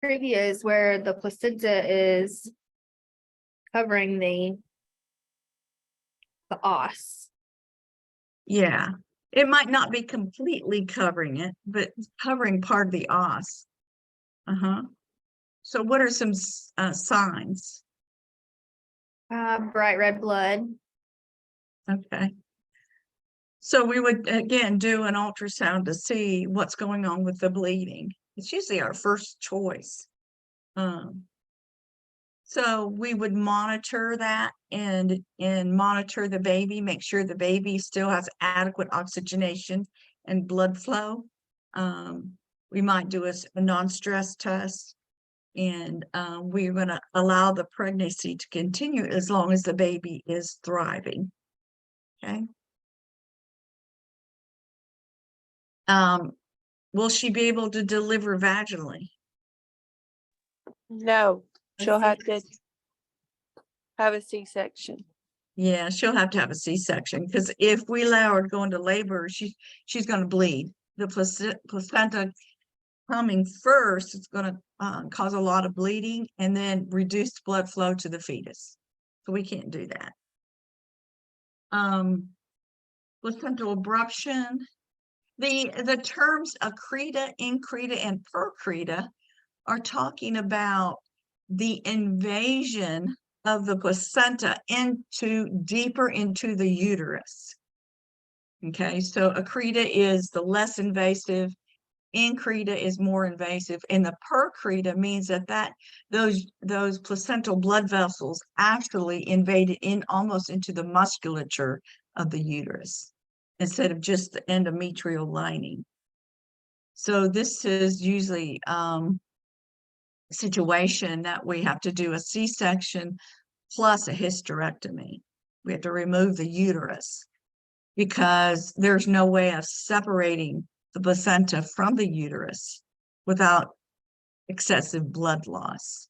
Previa is where the placenta is covering the os. Yeah, It might not be completely covering it, but covering part of the os. So what are some signs? Bright red blood. Okay. So we would again do an ultrasound to see what's going on with the bleeding. It's usually our first choice. So we would monitor that and monitor the baby, make sure the baby still has adequate oxygenation and blood flow. We might do a non-stress test, and we're going to allow the pregnancy to continue as long as the baby is thriving. Okay. Will she be able to deliver vaginally? No, she'll have to have a C-section. Yeah, she'll have to have a C-section, because if we allow her to go into labor, she's going to bleed. The placenta coming first, it's going to cause a lot of bleeding and then reduced blood flow to the fetus. So we can't do that. Placental abruption. The terms accreta, increta, and percreta are talking about the invasion of the placenta deeper into the uterus. Okay, so accreta is the less invasive, increta is more invasive, and the percreta means that those placental blood vessels actually invaded almost into the musculature of the uterus instead of just the endometrial lining. So this is usually situation that we have to do a C-section plus a hysterectomy. We have to remove the uterus because there's no way of separating the placenta from the uterus without excessive blood loss.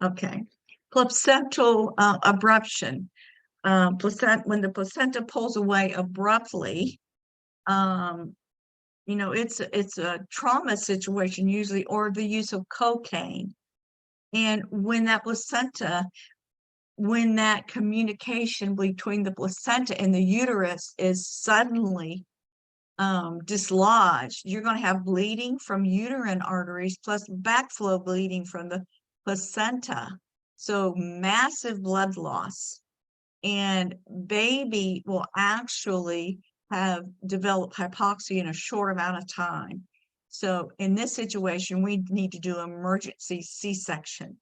Okay, placental abruption. When the placenta pulls away abruptly, you know, it's a trauma situation usually, or the use of cocaine. And when that communication between the placenta and the uterus is suddenly dislodged, you're going to have bleeding from uterine arteries plus backflow bleeding from the placenta. So massive blood loss, and baby will actually have developed hypoxia in a short amount of time. So in this situation, we need to do emergency C-section.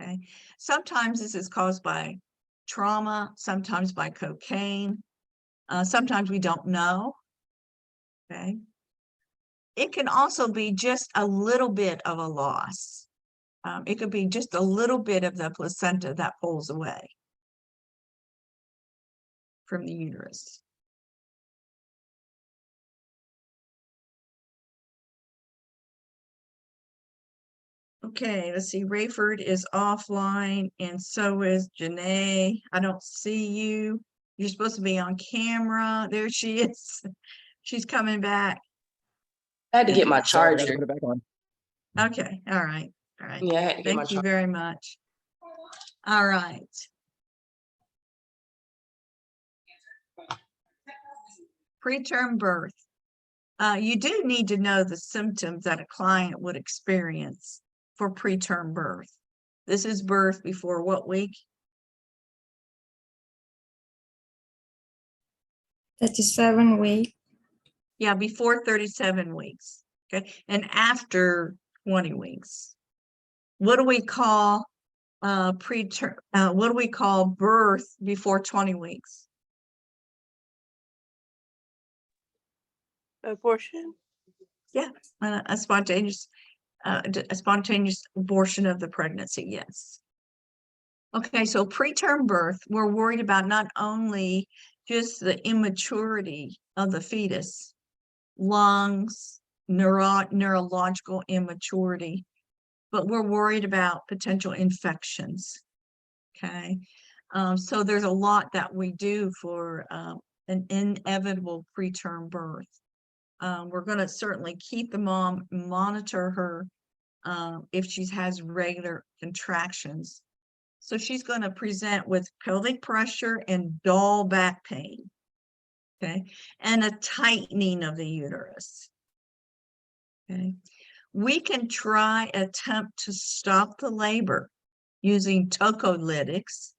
Okay. Sometimes this is caused by trauma, sometimes by cocaine. Sometimes we don't know. Okay. It can also be just a little bit of a loss. It could be just a little bit of the placenta that pulls away from the uterus. Okay, let's see. Rayford is offline, and so is Janae. I don't see you. You're supposed to be on camera. There she is. She's coming back. I had to get my Sorry, I gotta charger. put it back on. Okay, all right. All right. Yeah, I had to get my Thank you charger. very much. All right. Preterm birth. You do need to know the symptoms that a client would experience for preterm birth. This is birth before what week? 37 weeks. Yeah, before 37 weeks. Okay, and after 20 weeks. What do we call preterm? What do we call birth before 20 weeks? Abortion. Yeah, a spontaneous abortion of the pregnancy. Yes. Okay, so preterm birth, we're worried about not only just the immaturity of the fetus, lungs, neurological immaturity, but we're worried about potential infections. Okay, so there's a lot that we do for an inevitable preterm birth. We're going to certainly keep the mom, monitor her if she has regular contractions. So she's going to present with pelvic pressure and dull back pain, okay, and a tightening of the uterus. Okay, we can attempt to stop the labor using tocolytics.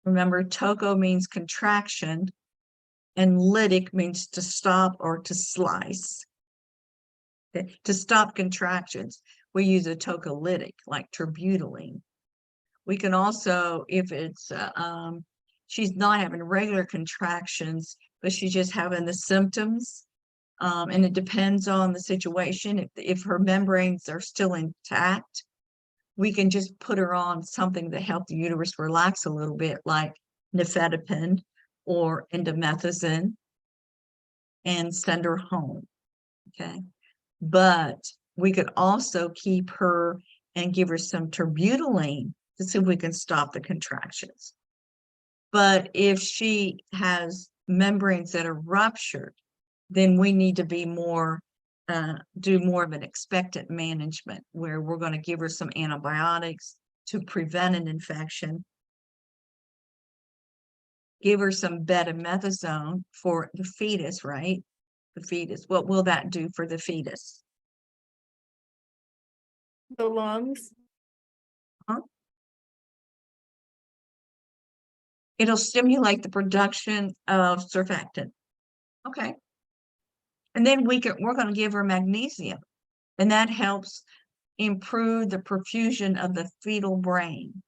Remember, toco means contraction, and lytic means to stop or to slice. Okay, to stop contractions, we use a tocolytic like terbutaline. We can also, if it's she's not having regular contractions, but she's just having the symptoms, and it depends on the situation. If her membranes are still intact, we can just put her on something to help the uterus relax a little bit, like nifedipine or indomethacin, and send her home. Okay, but we could also keep her and give her some terbutaline to see if we can stop the contractions. But if she has membranes that are ruptured, then we need to be more, do more of an expectant management, where we're going to give her some antibiotics to prevent an infection, give her some betamethasone for the fetus, right? The fetus, what will that do for the fetus? The lungs. It'll stimulate the production of surfactant. Okay. And then we're going to give her magnesium, and that helps improve the perfusion of the fetal brain.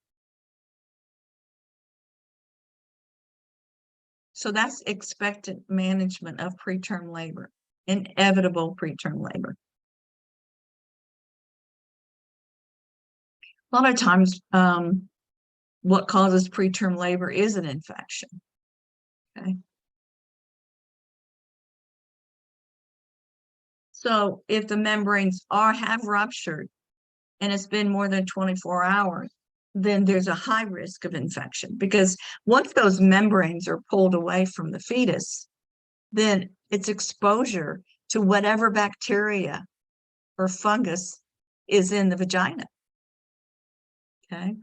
So that's expectant management of preterm labor, inevitable preterm labor. A lot of times, what causes preterm labor is an infection. Okay. So if the membranes have ruptured and it's been more than 24 hours, then there's a high risk of infection, because once those membranes are pulled away from the fetus, then it's exposure to whatever bacteria or fungus is in the vagina. Okay.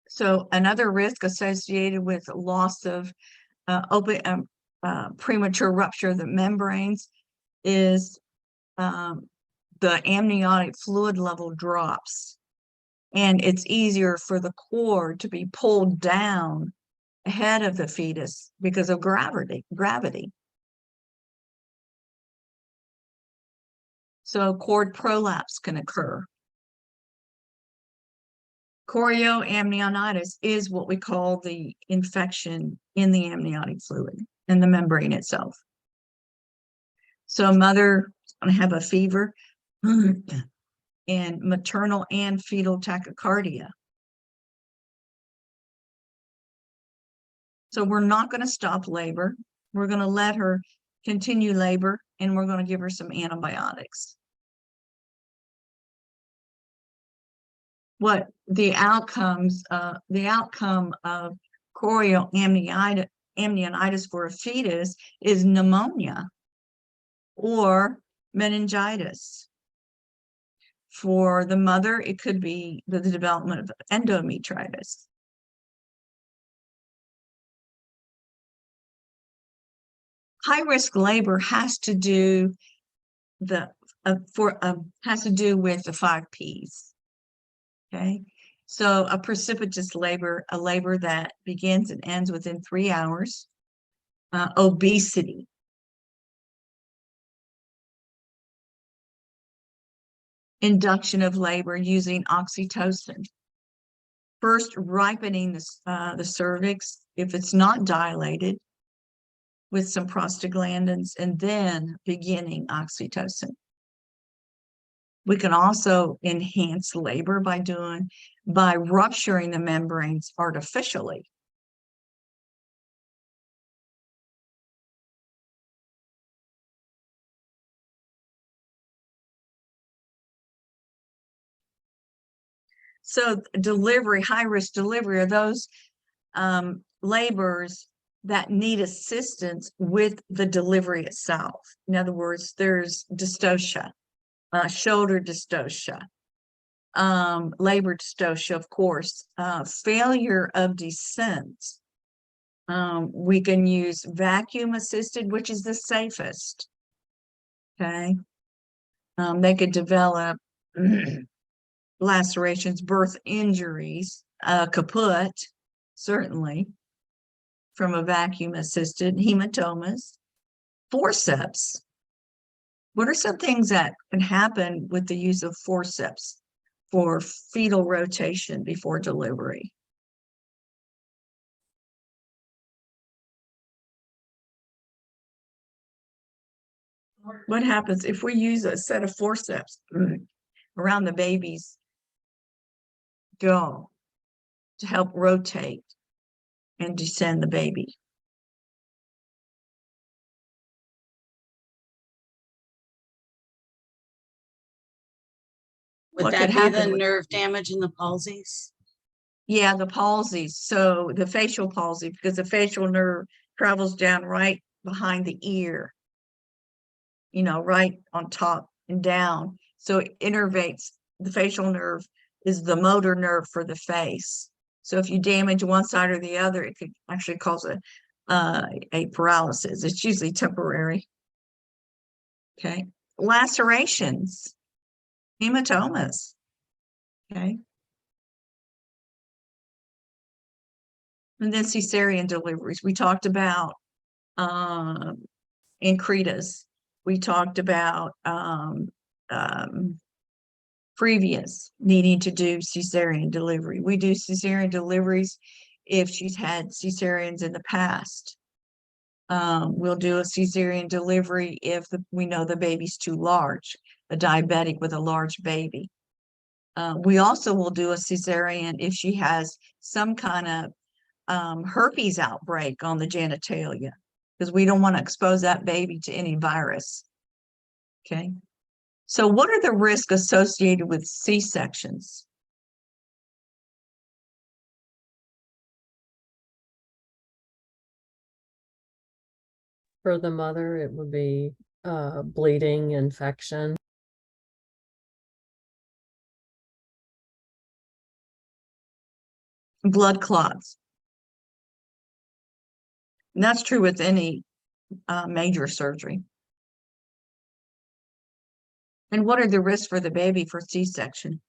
So another risk associated with loss of premature rupture of the membranes is the amniotic fluid level drops, and it's easier for the cord to be pulled down ahead of the fetus because of gravity. So cord prolapse can occur. Chorioamnionitis is what we call the infection in the amniotic fluid and the membrane itself. So mother is going to have a fever and maternal and fetal tachycardia. So we're not going to stop labor. We're going to let her continue labor, and we're going to give her some antibiotics. What the outcome of chorioamnionitis for a fetus is pneumonia or meningitis. For the mother, it could be the development of endometritis. High risk labor has to do with the 5 P's. Okay, so a precipitous labor, a labor that begins and ends within 3 hours. Obesity. Induction of labor using oxytocin. First ripening the cervix, if it's not dilated, with some prostaglandins, and then beginning oxytocin. We can also enhance labor by rupturing the membranes artificially. So delivery, high risk delivery, are those labors that need assistance with the delivery itself. In other words, there's dystocia, shoulder dystocia, labor dystocia, of course, failure of descent. We can use vacuum assisted, which is the safest. Okay. They could develop lacerations, birth injuries, kaput, certainly, from a vacuum assisted, hematomas, forceps. What are some things that can happen with the use of forceps for fetal rotation before delivery? What happens if we use a set of forceps around the baby's jaw to help rotate and descend the baby? Would What that could be the happen with- nerve damage and the palsies? Yeah, the palsy. So the facial palsy, because the facial nerve travels down right behind the ear, you know, right on top and down. So it innervates, the facial nerve is the motor nerve for the face. So if you damage one side or the other, it could actually cause a paralysis. It's usually temporary. Okay. Lacerations, hematomas. Okay. And then cesarean deliveries. We talked about incretas. We talked about previous needing to do cesarean delivery. We do cesarean deliveries if she's had cesareans in the past. We'll do a cesarean delivery if we know the baby's too large, a diabetic with a large baby. We also will do a cesarean if she has some kind of herpes outbreak on the genitalia, because we don't want to expose that baby to any virus. Okay. So what are the risks associated with C-sections? For the mother, it would be bleeding, infection. Blood clots. And that's true with any major surgery. And what are the risks for the baby for C-section?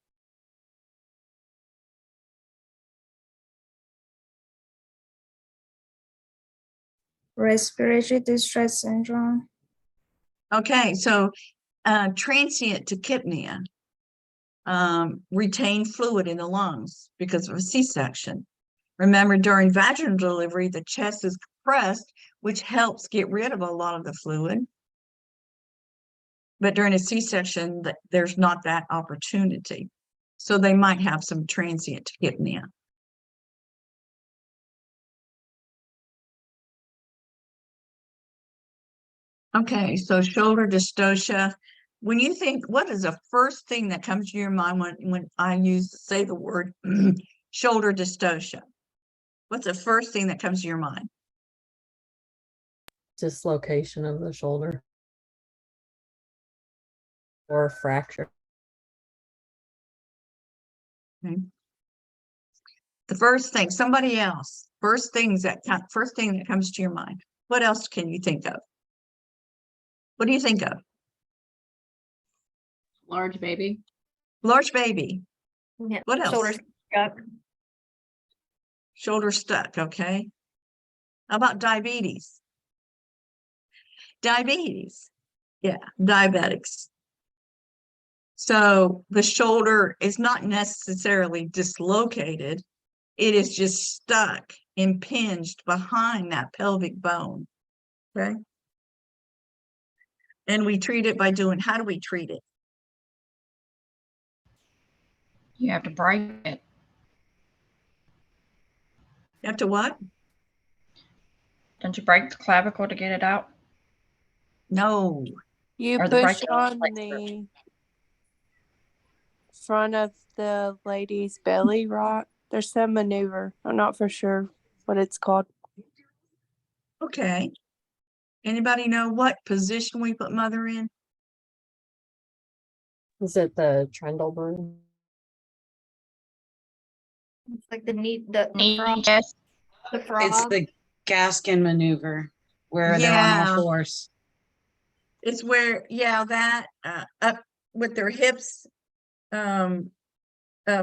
Respiratory distress syndrome. Okay, so transient tachypnea, retained fluid in the lungs because of a C-section. Remember, during vaginal delivery, the chest is compressed, which helps get rid of a lot of the fluid. But during a C-section, there's not that opportunity. So they might have some transient tachypnea. Okay, so shoulder dystocia. When you think, what is the first thing that comes to your mind when I say the word shoulder dystocia? What's the first thing that comes to your mind? Dislocation of the shoulder. Or fracture. Okay. The first thing, somebody else, first thing that comes to your mind. What else can you think of? What do you think of? Large baby. Large baby. Yeah. What else? Shoulders stuck. Shoulder stuck, okay. How about diabetes? Diabetes. Yeah, diabetics. So the shoulder is not necessarily dislocated. It is just stuck, impinged behind that pelvic bone. Okay. And we treat it by doing, how do we treat it? You have to break it. You have to what? Don't you break the clavicle to get it out? No. You Or the push brachial on plexus. the front of the lady's belly, right? There's some maneuver. I'm not for sure what it's called. Okay. Anybody know what position we put mother in? Is it the Trendelburn? It's like the frog, Yes. the It's frog. the Gaskin maneuver where they're on Yeah. all fours. It's where, yeah, that up with their hips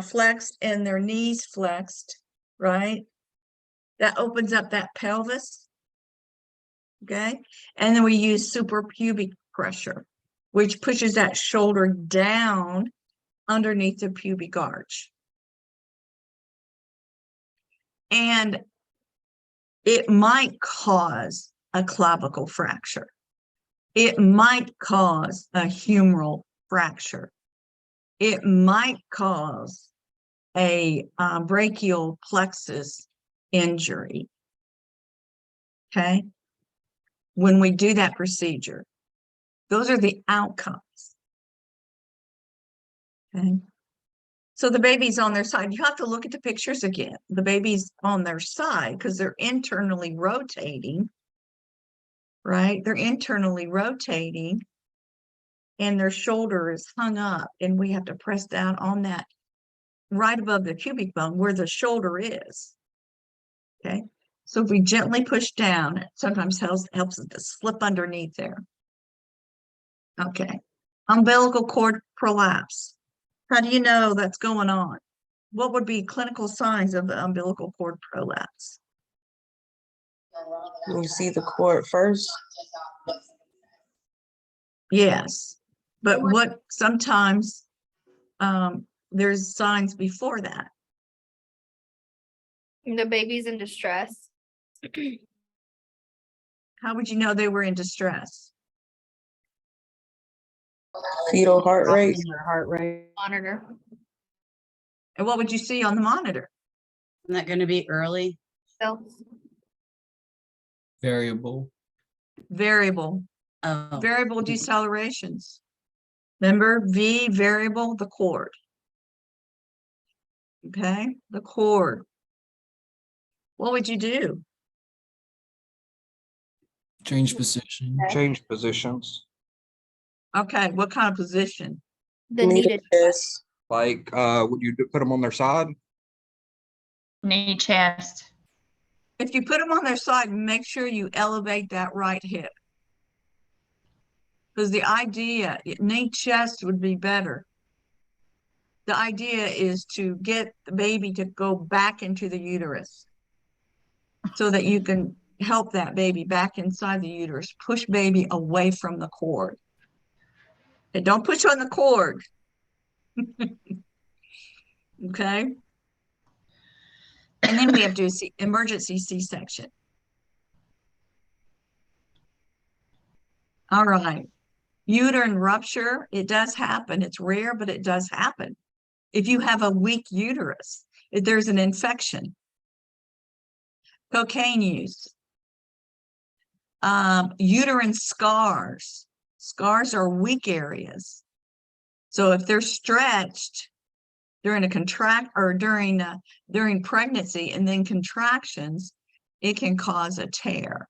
flexed and their knees flexed, right? That opens up that pelvis. Okay, and then we use suprapubic pressure, which pushes that shoulder down underneath the pubic arch. And it might cause a clavicle fracture. It might cause a humeral fracture. It might cause a brachial plexus injury. Okay, when we do that procedure, those are the outcomes. Okay, so the baby's on their side. You have to look at the pictures again. The baby's on their side because they're internally rotating, right? They're internally rotating and their shoulder is hung up, and we have to press down on that right above the pubic bone where the shoulder is. Okay, so if we gently push down, it sometimes helps it to slip underneath there. Okay, umbilical cord prolapse. How do you know that's going on? What would be clinical signs of the umbilical cord prolapse? You see the cord first? Yes, but what sometimes there's signs before that. The baby's in distress. How would you know they were in distress? Fetal heart rate? Monitor. And what would you see on the monitor? Isn't that going to be early? So Variable. Variable. Oh, Variable decelerations. Remember, V variable, the cord. Okay, the cord. What would you do? Change position. Change positions. Okay, what kind of position? the Knee to needed. chest. Like, would you put them on their side? Knee chest. If you put them on their side, make sure you elevate that right hip. Because the idea, knee chest would be better. The idea is to get the baby to go back into the uterus so that you can help that baby back inside the uterus. Push baby away from the cord. Okay, don't push on the cord. Okay. And then we have to do emergency C-section. All right. Uterine rupture, it does happen. It's rare, but it does happen. If you have a weak uterus, if there's an infection. Cocaine use. Uterine scars. Scars are weak areas. So if they're stretched during a contract or during pregnancy and then contractions, it can cause a tear.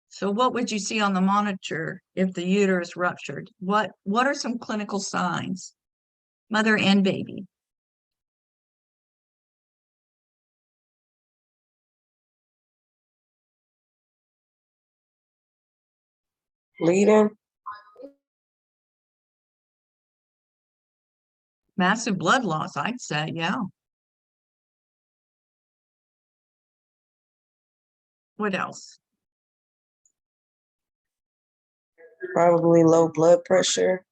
So what would you see on the monitor if the uterus ruptured? What are some clinical signs? Mother and baby. Bleeding? Massive blood loss, I'd say, yeah. What else? Probably low blood pressure.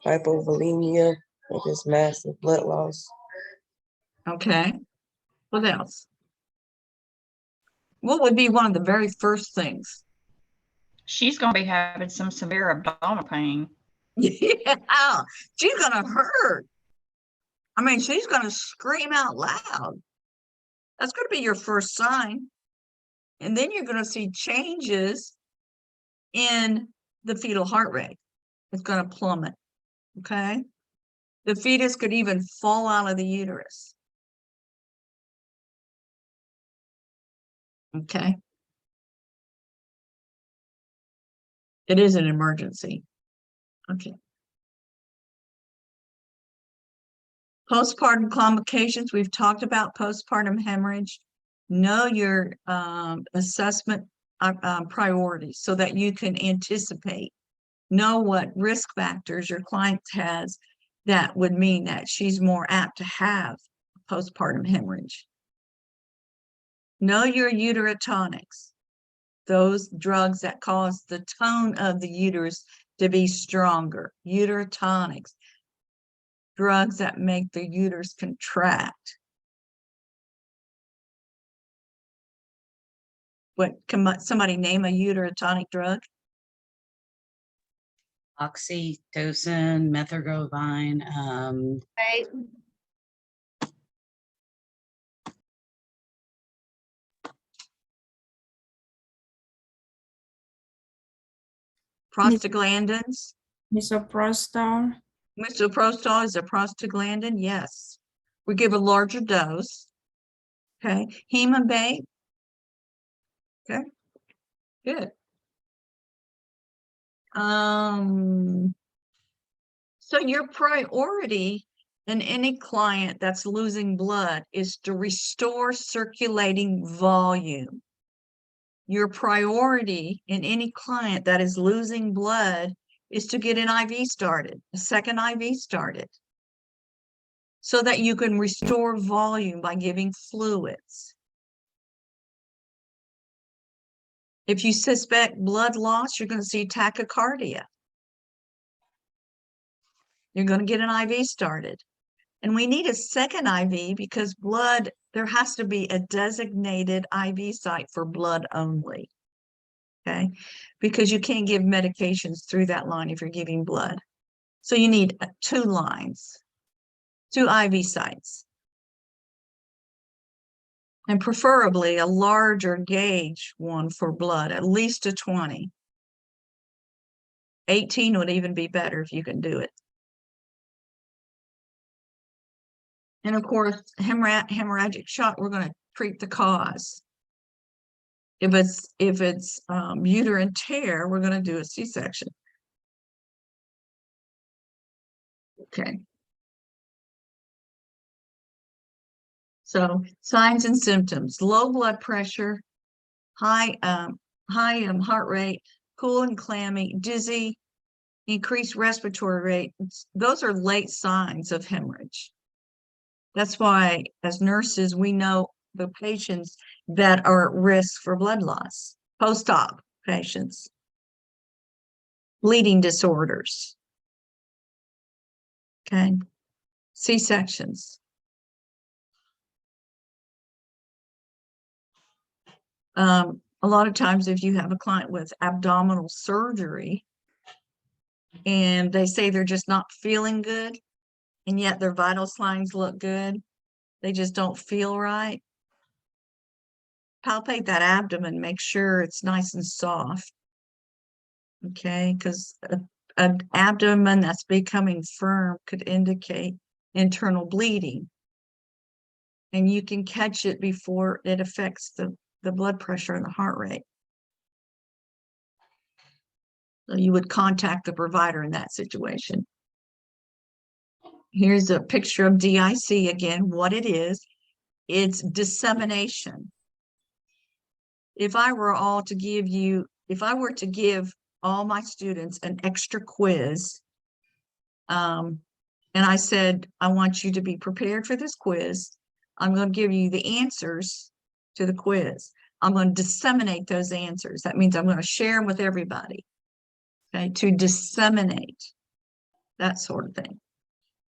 Hypovolemia with this massive blood loss. Okay. What else? What would be one of the very first things? She's gonna be having some severe abdominal pain. Yeah, she's gonna hurt. I mean, she's gonna scream out loud. That's gonna be your first sign. And then you're gonna see changes in the fetal heart rate. It's gonna plummet. Okay. The fetus could even fall out of the uterus. Okay. It is an emergency. Okay. Postpartum complications, we've talked about postpartum hemorrhage. Know your assessment priorities so that you can anticipate. Know what risk factors your client has that would mean that she's more apt to have postpartum hemorrhage. Know your uterotonics, those drugs that cause the tone of the uterus to be stronger. Uterotonics, drugs that make the uterus contract. What, can somebody name a uterotonic drug? Oxytocin, methamphetamine, Right? Prostaglandins. Misoprostol. Misoprostol is a prostaglandin, yes. We give a larger dose. Okay, hemabate. Okay, good. So your priority in any client that's losing blood is to restore circulating volume. Your priority in any client that is losing blood is to get an IV started, a second IV started, so that you can restore volume by giving fluids. If you suspect blood loss, you're going to see tachycardia. You're going to get an IV started. And we need a second IV because blood, there has to be a designated IV site for blood only. Okay, because you can't give medications through that line if you're giving blood. So you need 2 lines, 2 IV sites. And preferably a larger gauge one for blood, at least a 20. 18 would even be better if you can do it. And of course, hemorrhagic shock, we're going to treat the cause. If it's uterine tear, we're going to do a C-section. Okay. So signs and symptoms: low blood pressure, high heart rate, cool and clammy, dizzy, increased respiratory rate. Those are late signs of hemorrhage. That's why, as nurses, we know the patients that are at risk for blood loss, post-op patients, bleeding disorders, okay, C-sections. A lot of times if you have a client with abdominal surgery and they say they're just not feeling good, and yet their vital signs look good, they just don't feel right, palpate that abdomen, make sure it's nice and soft. Okay, because an abdomen that's becoming firm could indicate internal bleeding. And you can catch it before it affects the blood pressure and the heart rate. So you would contact the provider in that situation. Here's a picture of DIC again, what it is. It's dissemination. If I were to give all my students an extra quiz, and I said, I want you to be prepared for this quiz. I'm going to give you the answers to the quiz. I'm going to disseminate those answers. That means I'm going to share them with everybody. Okay, to disseminate, that sort of thing.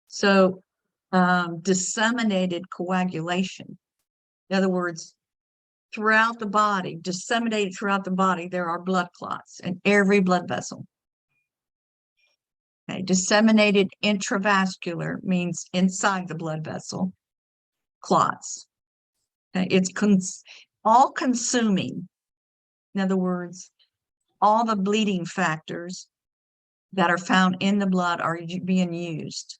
So disseminated coagulation. In other words, throughout the body, disseminated throughout the body, there are blood clots in every blood vessel. Okay, disseminated intravascular means inside the blood vessel, clots. Okay, it's all consuming. In other words, all the bleeding factors that are found in the blood are being used.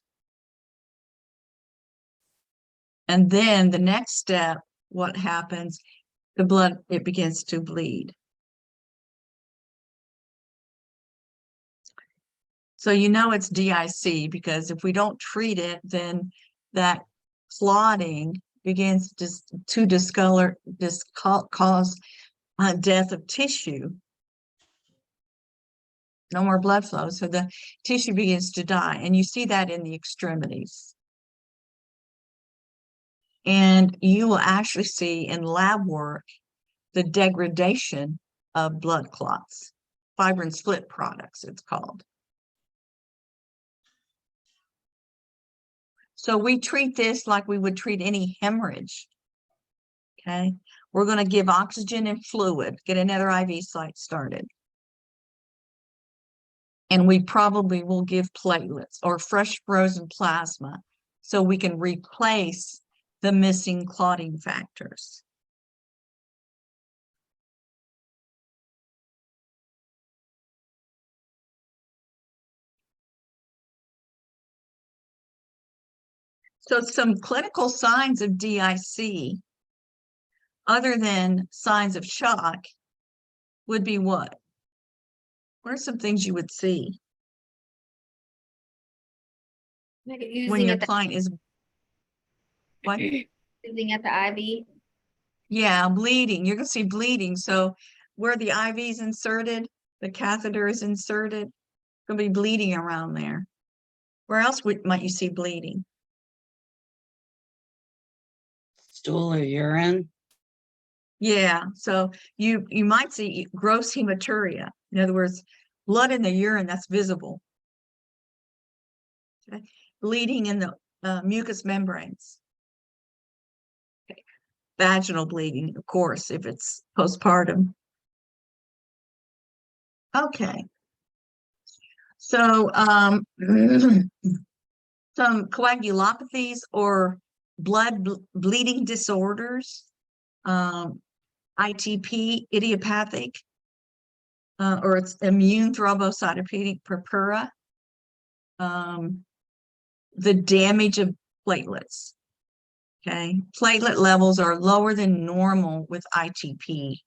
And then the next step, what happens? The blood, it begins to bleed. So you know it's DIC because if we don't treat it, then that clotting begins to discolor, cause death of tissue. No more blood flow, so the tissue begins to die, and you see that in the extremities. And you will actually see in lab work the degradation of blood clots, fibrin split products, it's called. So we treat this like we would treat any hemorrhage. Okay, we're going to give oxygen and fluid, get another IV site started. And we probably will give platelets or fresh frozen plasma so we can replace the missing clotting factors. So some clinical signs of DIC, other than signs of shock, would be what? What are some things you would see Like when using your at the, client is what? using at the IV. Yeah, bleeding. You're gonna see bleeding. So where the IV is inserted, the catheter is inserted, gonna be bleeding around there. Where else might you see bleeding? Stool or urine. Yeah, so you might see gross hematuria. In other words, blood in the urine that's visible. Okay. Bleeding in the mucous membranes. Okay. Vaginal bleeding, of course, if it's postpartum. Okay. So some coagulopathies or bleeding disorders, ITP, idiopathic, or it's immune thrombocytopenic purpura, the damage of platelets. Okay, platelet levels are lower than normal with ITP.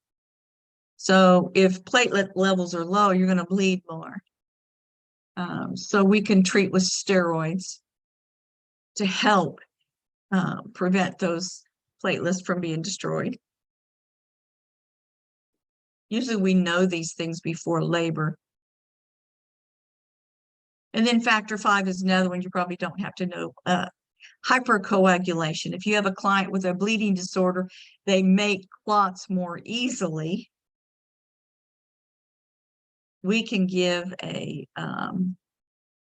So if platelet levels are low, you're going to bleed more. So we can treat with steroids to help prevent those platelets from being destroyed. Usually we know these things before labor. And then factor 5 is another one you probably don't have to know. Hypercoagulation. If you have a client with a bleeding disorder, they make clots more easily. We can give a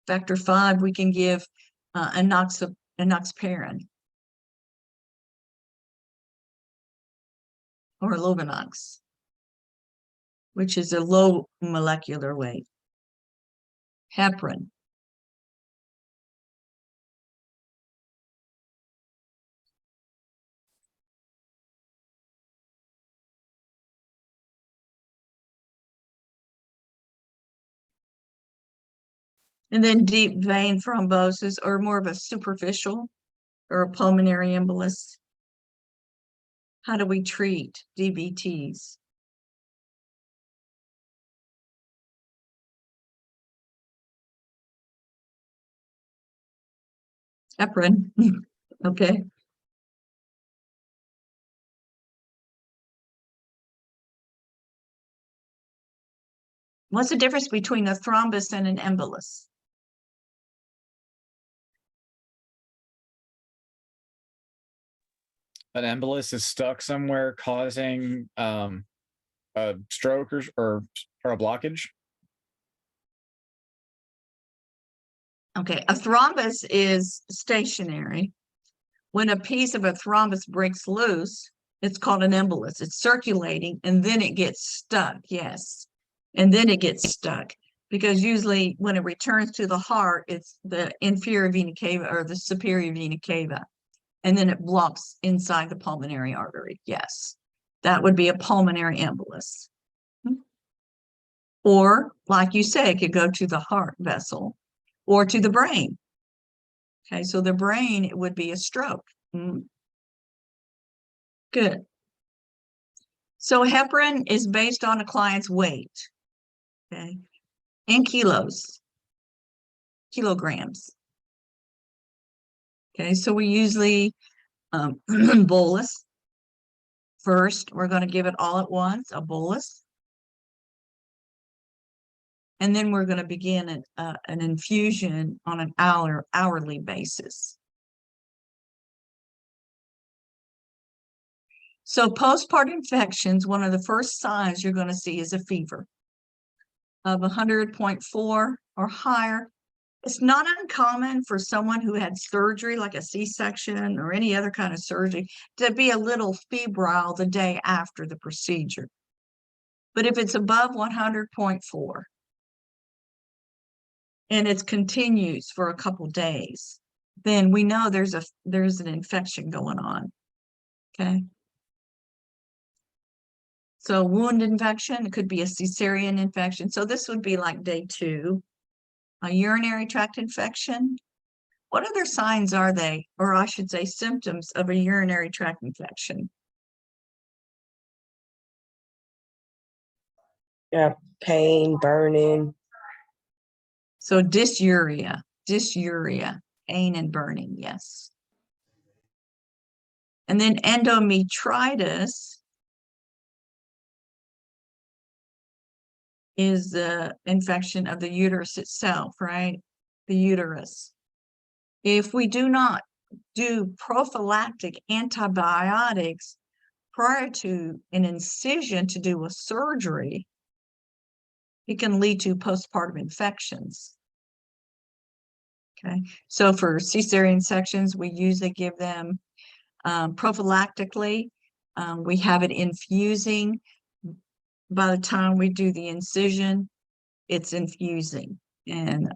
factor 5, we can give enoxaparin or Lovenox, which is a low molecular weight. Heparin. And then deep vein thrombosis, or more of a superficial or a pulmonary embolus. How do we treat DVTs? Heparin. Okay. What's the difference between a thrombus and an embolus? An embolus is stuck somewhere causing a stroke or a blockage. Okay, a thrombus is stationary. When a piece of a thrombus breaks loose, it's called an embolus. It's circulating and then it gets stuck, yes. And then it gets stuck because usually when it returns to the heart, it's the inferior vena cava or the superior vena cava. And then it blocks inside the pulmonary artery, yes. That would be a pulmonary embolus. Or, like you say, it could go to the heart vessel or to the brain. Okay, so the brain, it would be a stroke. Good. So heparin is based on a client's weight, okay, in kilograms. Okay, so we usually bolus. First, we're going to give it all at once, a bolus. And then we're going to begin an infusion on an hourly basis. So postpartum infections, one of the first signs you're going to see is a fever of 100.4 or higher. It's not uncommon for someone who had surgery, like a C-section or any other kind of surgery, to be a little febrile the day after the procedure. But if it's above 100.4 and it continues for a couple days, then we know there's an infection going on. Okay. So wound infection, it could be a cesarean infection. So this would be like day 2. A urinary tract infection. What other signs are they, or I should say symptoms of a urinary tract infection? Yeah, pain, burning. So dysuria, pain and burning, yes. And then endometritis is the infection of the uterus itself, right? The uterus. If we do not do prophylactic antibiotics prior to an incision to do a surgery, it can lead to postpartum infections. Okay, so for cesarean sections, we usually give them prophylactically. We have it infusing. By the time we do the incision, it's infusing. And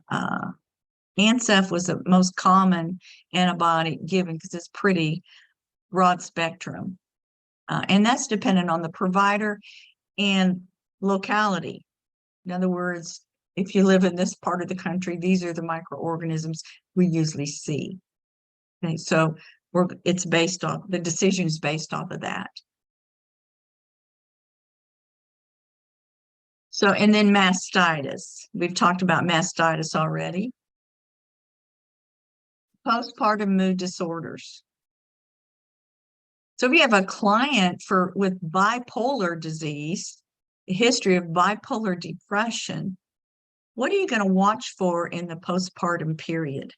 Ancef was the most common antibiotic given because it's pretty broad spectrum. And that's dependent on the provider and locality. In other words, if you live in this part of the country, these are the microorganisms we usually see. Okay, so it's based off, the decision is based off of that. So, and then mastitis. We've talked about mastitis already. Postpartum mood disorders. So if you have a client with bipolar disease, a history of bipolar depression, what are you going to watch for in the postpartum period?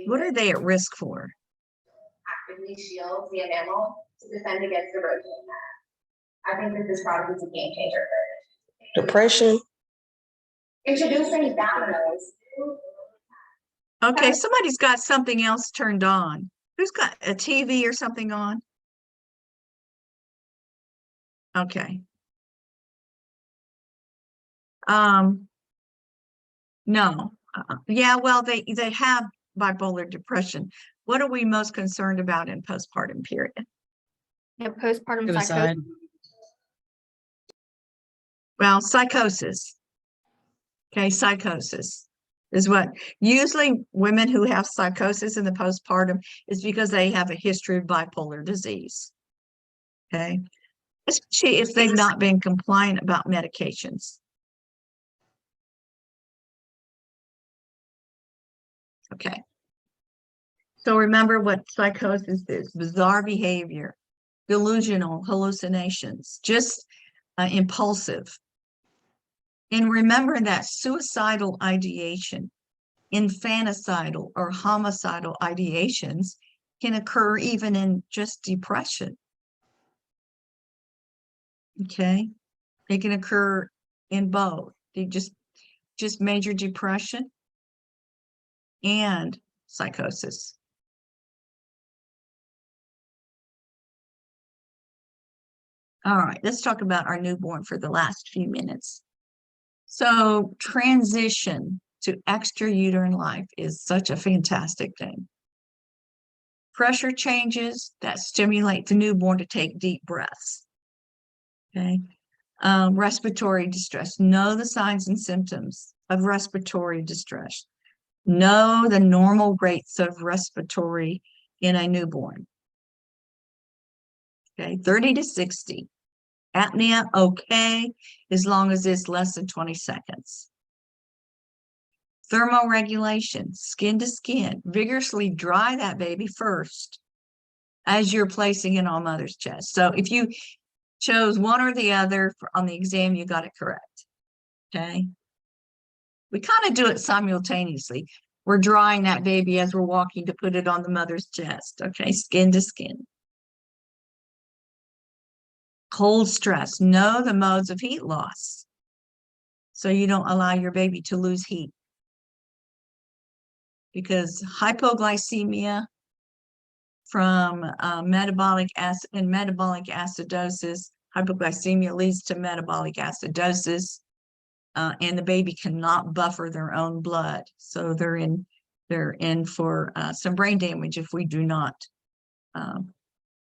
What are they at risk for? Actively shields the enamel to defend against erosion. I think that this product is a game changer. Depression. Introducing dominoes. Okay, somebody's got something else turned on. Who's got a TV or something on? Okay. No. Yeah, well, they have bipolar depression. What are we most concerned about in postpartum period? Yeah, postpartum Suicide. psychosis. Well, psychosis. Okay, psychosis is what usually women who have psychosis in the postpartum is because they have a history of bipolar disease. Okay, especially if they've not been compliant about medications. Okay. So remember what psychosis is: bizarre behavior, delusional hallucinations, just impulsive. And remember that suicidal ideation, infanticidal or homicidal ideations can occur even in just depression. Okay, they can occur in both. They just major depression and psychosis. All right, let's talk about our newborn for the last few minutes. So transition to extrauterine life is such a fantastic thing. Pressure changes that stimulate the newborn to take deep breaths. Okay. Respiratory distress. Know the signs and symptoms of respiratory distress. Know the normal rates of respiratory in a newborn. Okay, 30 to 60. Apnea, okay, as long as it's less than 20 seconds. Thermoregulation, skin to skin. Vigorously dry that baby first as you're placing it on mother's chest. So if you chose one or the other on the exam, you got it correct. Okay. We kind of do it simultaneously. We're drying that baby as we're walking to put it on the mother's chest. Okay, skin to skin. Cold stress. Know the modes of heat loss, so you don't allow your baby to lose heat. Because hypoglycemia from metabolic acidosis, hypoglycemia leads to metabolic acidosis, and the baby cannot buffer their own blood. So they're in for some brain damage if we do not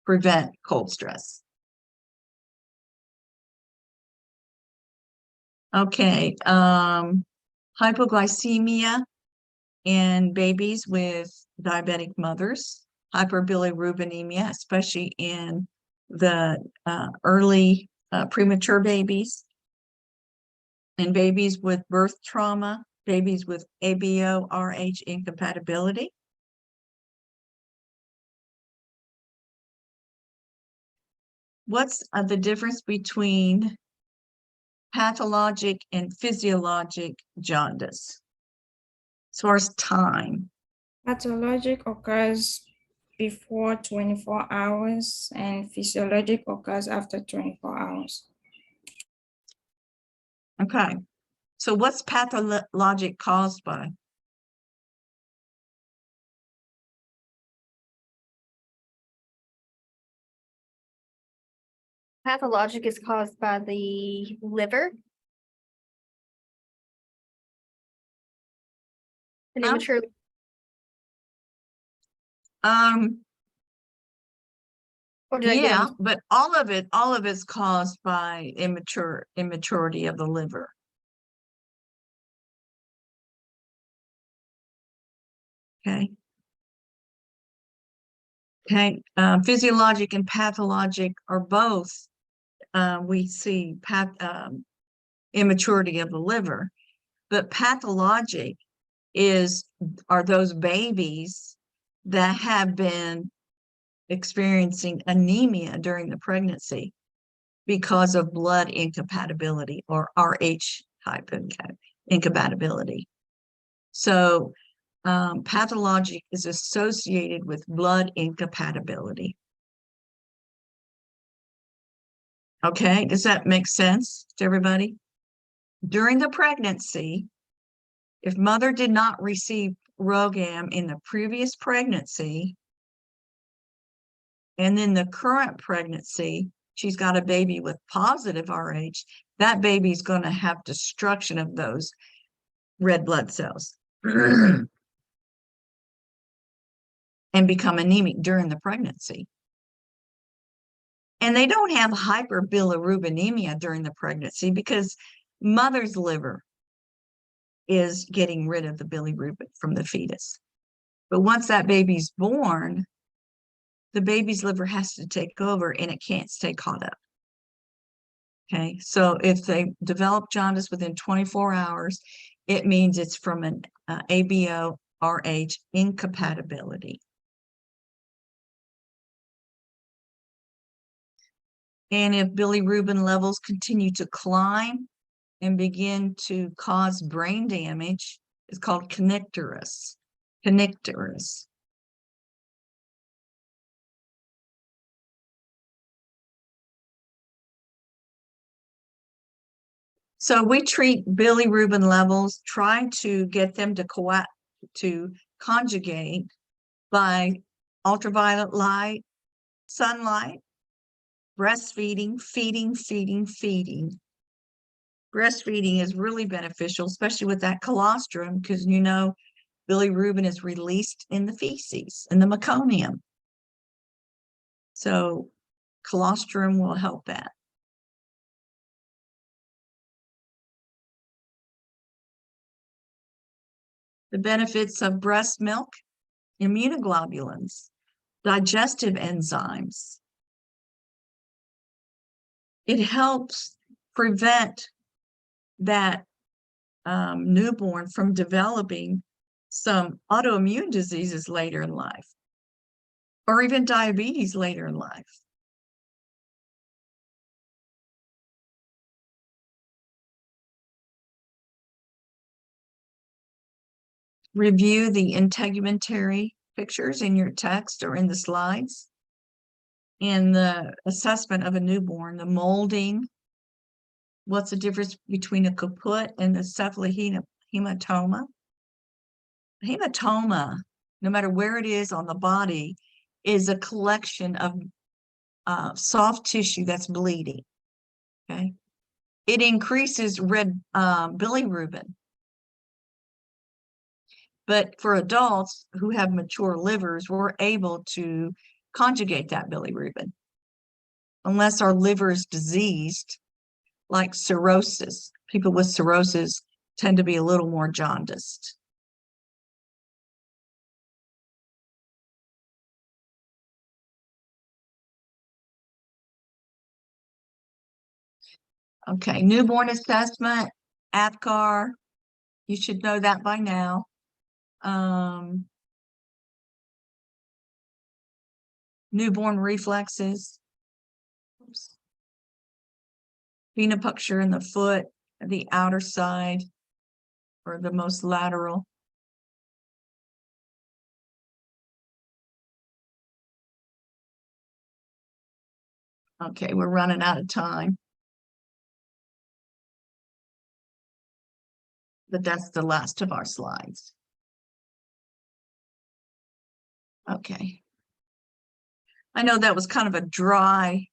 prevent cold stress. Okay, hypoglycemia in babies with diabetic mothers, hyperbilirubinemia, especially in the early premature babies, and babies with birth trauma, babies with ABO-RH incompatibility. What's the difference between pathologic and physiologic jaundice as far as time? Pathologic occurs before 24 hours and physiologic occurs after 24 hours. Okay, so what's pathologic caused by? Pathologic is caused by the liver. An immature. Or did I get Yeah, them? but all of it's caused by immaturity of the liver. Okay. Okay, physiologic and pathologic are both, we see immaturity of the liver, but pathologic are those babies that have been experiencing anemia during the pregnancy because of blood incompatibility or RH type incompatibility. So pathologic is associated with blood incompatibility. Okay, does that make sense to everybody? During the pregnancy, if mother did not receive RhoGAM in the previous pregnancy, and then the current pregnancy, she's got a baby with positive RH, that baby's going to have destruction of those red blood cells and become anemic during the pregnancy. And they don't have hyperbilirubinemia during the pregnancy because mother's liver is getting rid of the bilirubin from the fetus. But once that baby's born, the baby's liver has to take over and it can't stay caught up. Okay, so if they develop jaundice within 24 hours, it means it's from an ABO-RH incompatibility. And if bilirubin levels continue to climb and begin to cause brain damage, it's called connectorus. Connectorus. So we treat bilirubin levels, try to get them to conjugate by ultraviolet light, sunlight, breastfeeding, feeding. Breastfeeding is really beneficial, especially with that colostrum, because you know bilirubin is released in the feces, in the meconium. So colostrum will help that. the benefits of breast milk, immunoglobulins, digestive enzymes. It helps prevent that newborn from developing some autoimmune diseases later in life, or even diabetes later in life. Review the integumentary pictures in your text or in the slides. In the assessment of a newborn, the molding, what's the difference between a caput and the cephalohematoma? Hematoma, no matter where it is on the body, is a collection of soft tissue that's bleeding. Okay, it increases red bilirubin. But for adults who have mature livers, we're able to conjugate that bilirubin. Unless our liver is diseased, like cirrhosis. People with cirrhosis tend to be a little more jaundiced. Okay, newborn assessment, APGAR. You should know that by now. Newborn reflexes. Oops. Venipuncture in the foot, the outer side, or the most lateral. Okay, we're running out of time. But that's the last of our slides. Okay. I know that was kind of a dry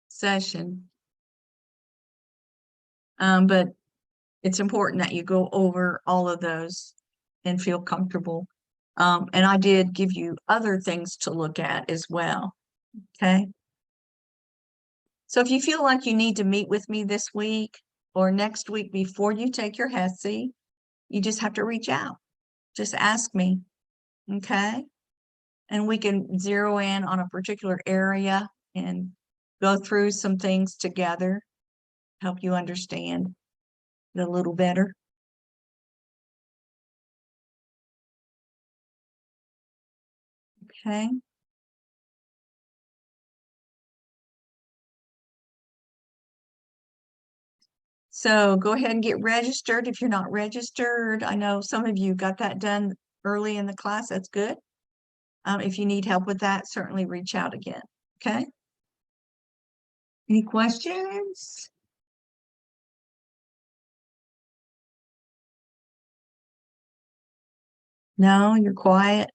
session. But it's important that you go over all of those and feel comfortable. And I did give you other things to look at as well. Okay. So if you feel like you need to meet with me this week or next week before you take your HESI, you just have to reach out. Just ask me. Okay. And we can zero in on a particular area and go through some things together, help you understand it a little better. Okay. So go ahead and get registered if you're not registered. I know some of you got that done early in the class. That's good. If you need help with that, certainly reach out again. Okay. Any questions? No, you're quiet.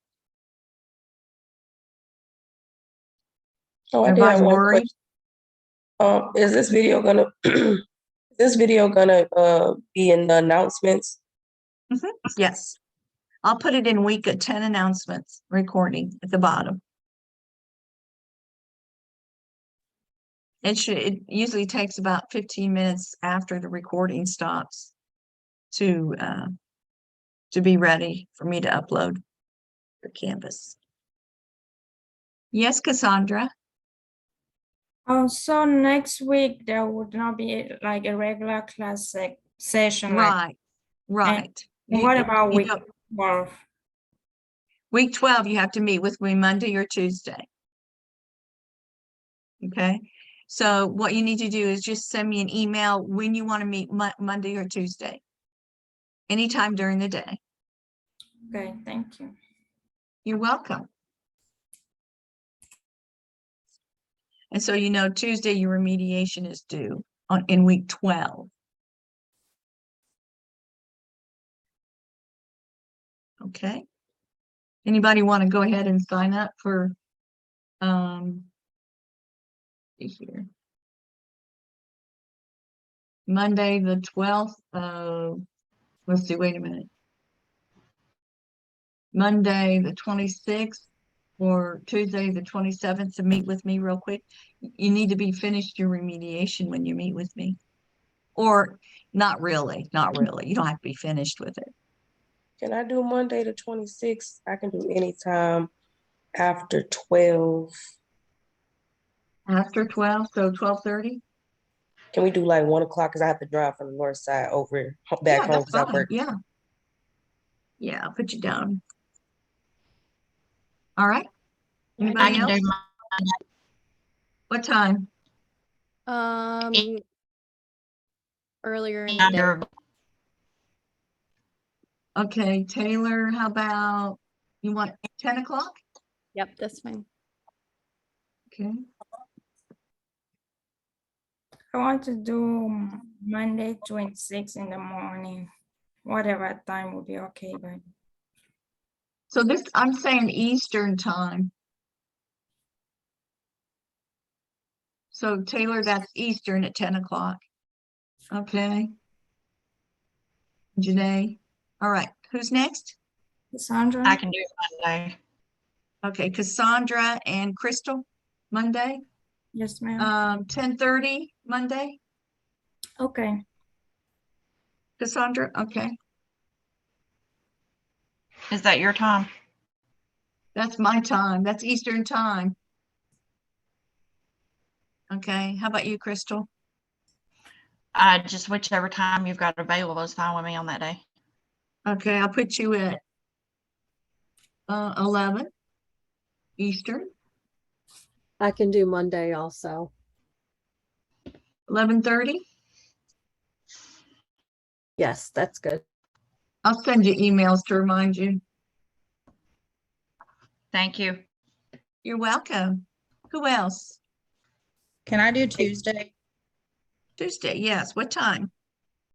Oh, I did Everybody have one worried? question. Is this video gonna be in the announcements? Yes. I'll put it in week of 10 announcements recording at the bottom. It usually takes about 15 minutes after the recording stops to be ready for me to upload for Canvas. Yes, Cassandra. So next week there would not be like a regular class session. Right, right. What about you week don't- 12? Week 12, you have to meet with me Monday or Tuesday. Okay. So what you need to do is just send me an email when you want to meet Monday or Tuesday. Anytime during the day. Okay, thank you. You're welcome. And so, you know, Tuesday, your remediation is due in week 12. Okay. Anybody want to go ahead and sign up for, here. Monday, the 12th of, let's see, wait a minute. Monday, the 26th or Tuesday, the 27th to meet with me real quick. You need to be finished your remediation when you meet with me. Or not really, not really. You don't have to be finished with it. Can I do Monday the 26th? I can do any time after 12. After 12, so 12:30? Can we do like 1 o'clock? Because I have to drive from the north side over back Yeah, home that's because I fine. work. Yeah. Yeah, I'll put you down. All right. Anybody else? What time? Earlier in the day. Okay, Taylor, how about, you want 10 o'clock? Yep, that's fine. Okay. I want to do Monday 26 in the morning. Whatever time will be okay, but So this, I'm saying Eastern time. So Taylor, that's Eastern at 10 o'clock. Okay. Janae. All right, who's next? Sandra? I can do Monday. Okay, Cassandra and Crystal, Monday, Yes, ma'am. 10:30 Monday. Okay. Cassandra, okay, Is that your time? that's my time. That's Eastern time. Okay, how about you, Crystal? Just whichever time you've got available is fine with me on that day. Okay, I'll put you at 11 Eastern, I can do Monday also. 11:30. Yes, that's good. I'll send you emails to remind you. Thank you. You're welcome. Who else? Can I do Tuesday? Tuesday, yes. What time?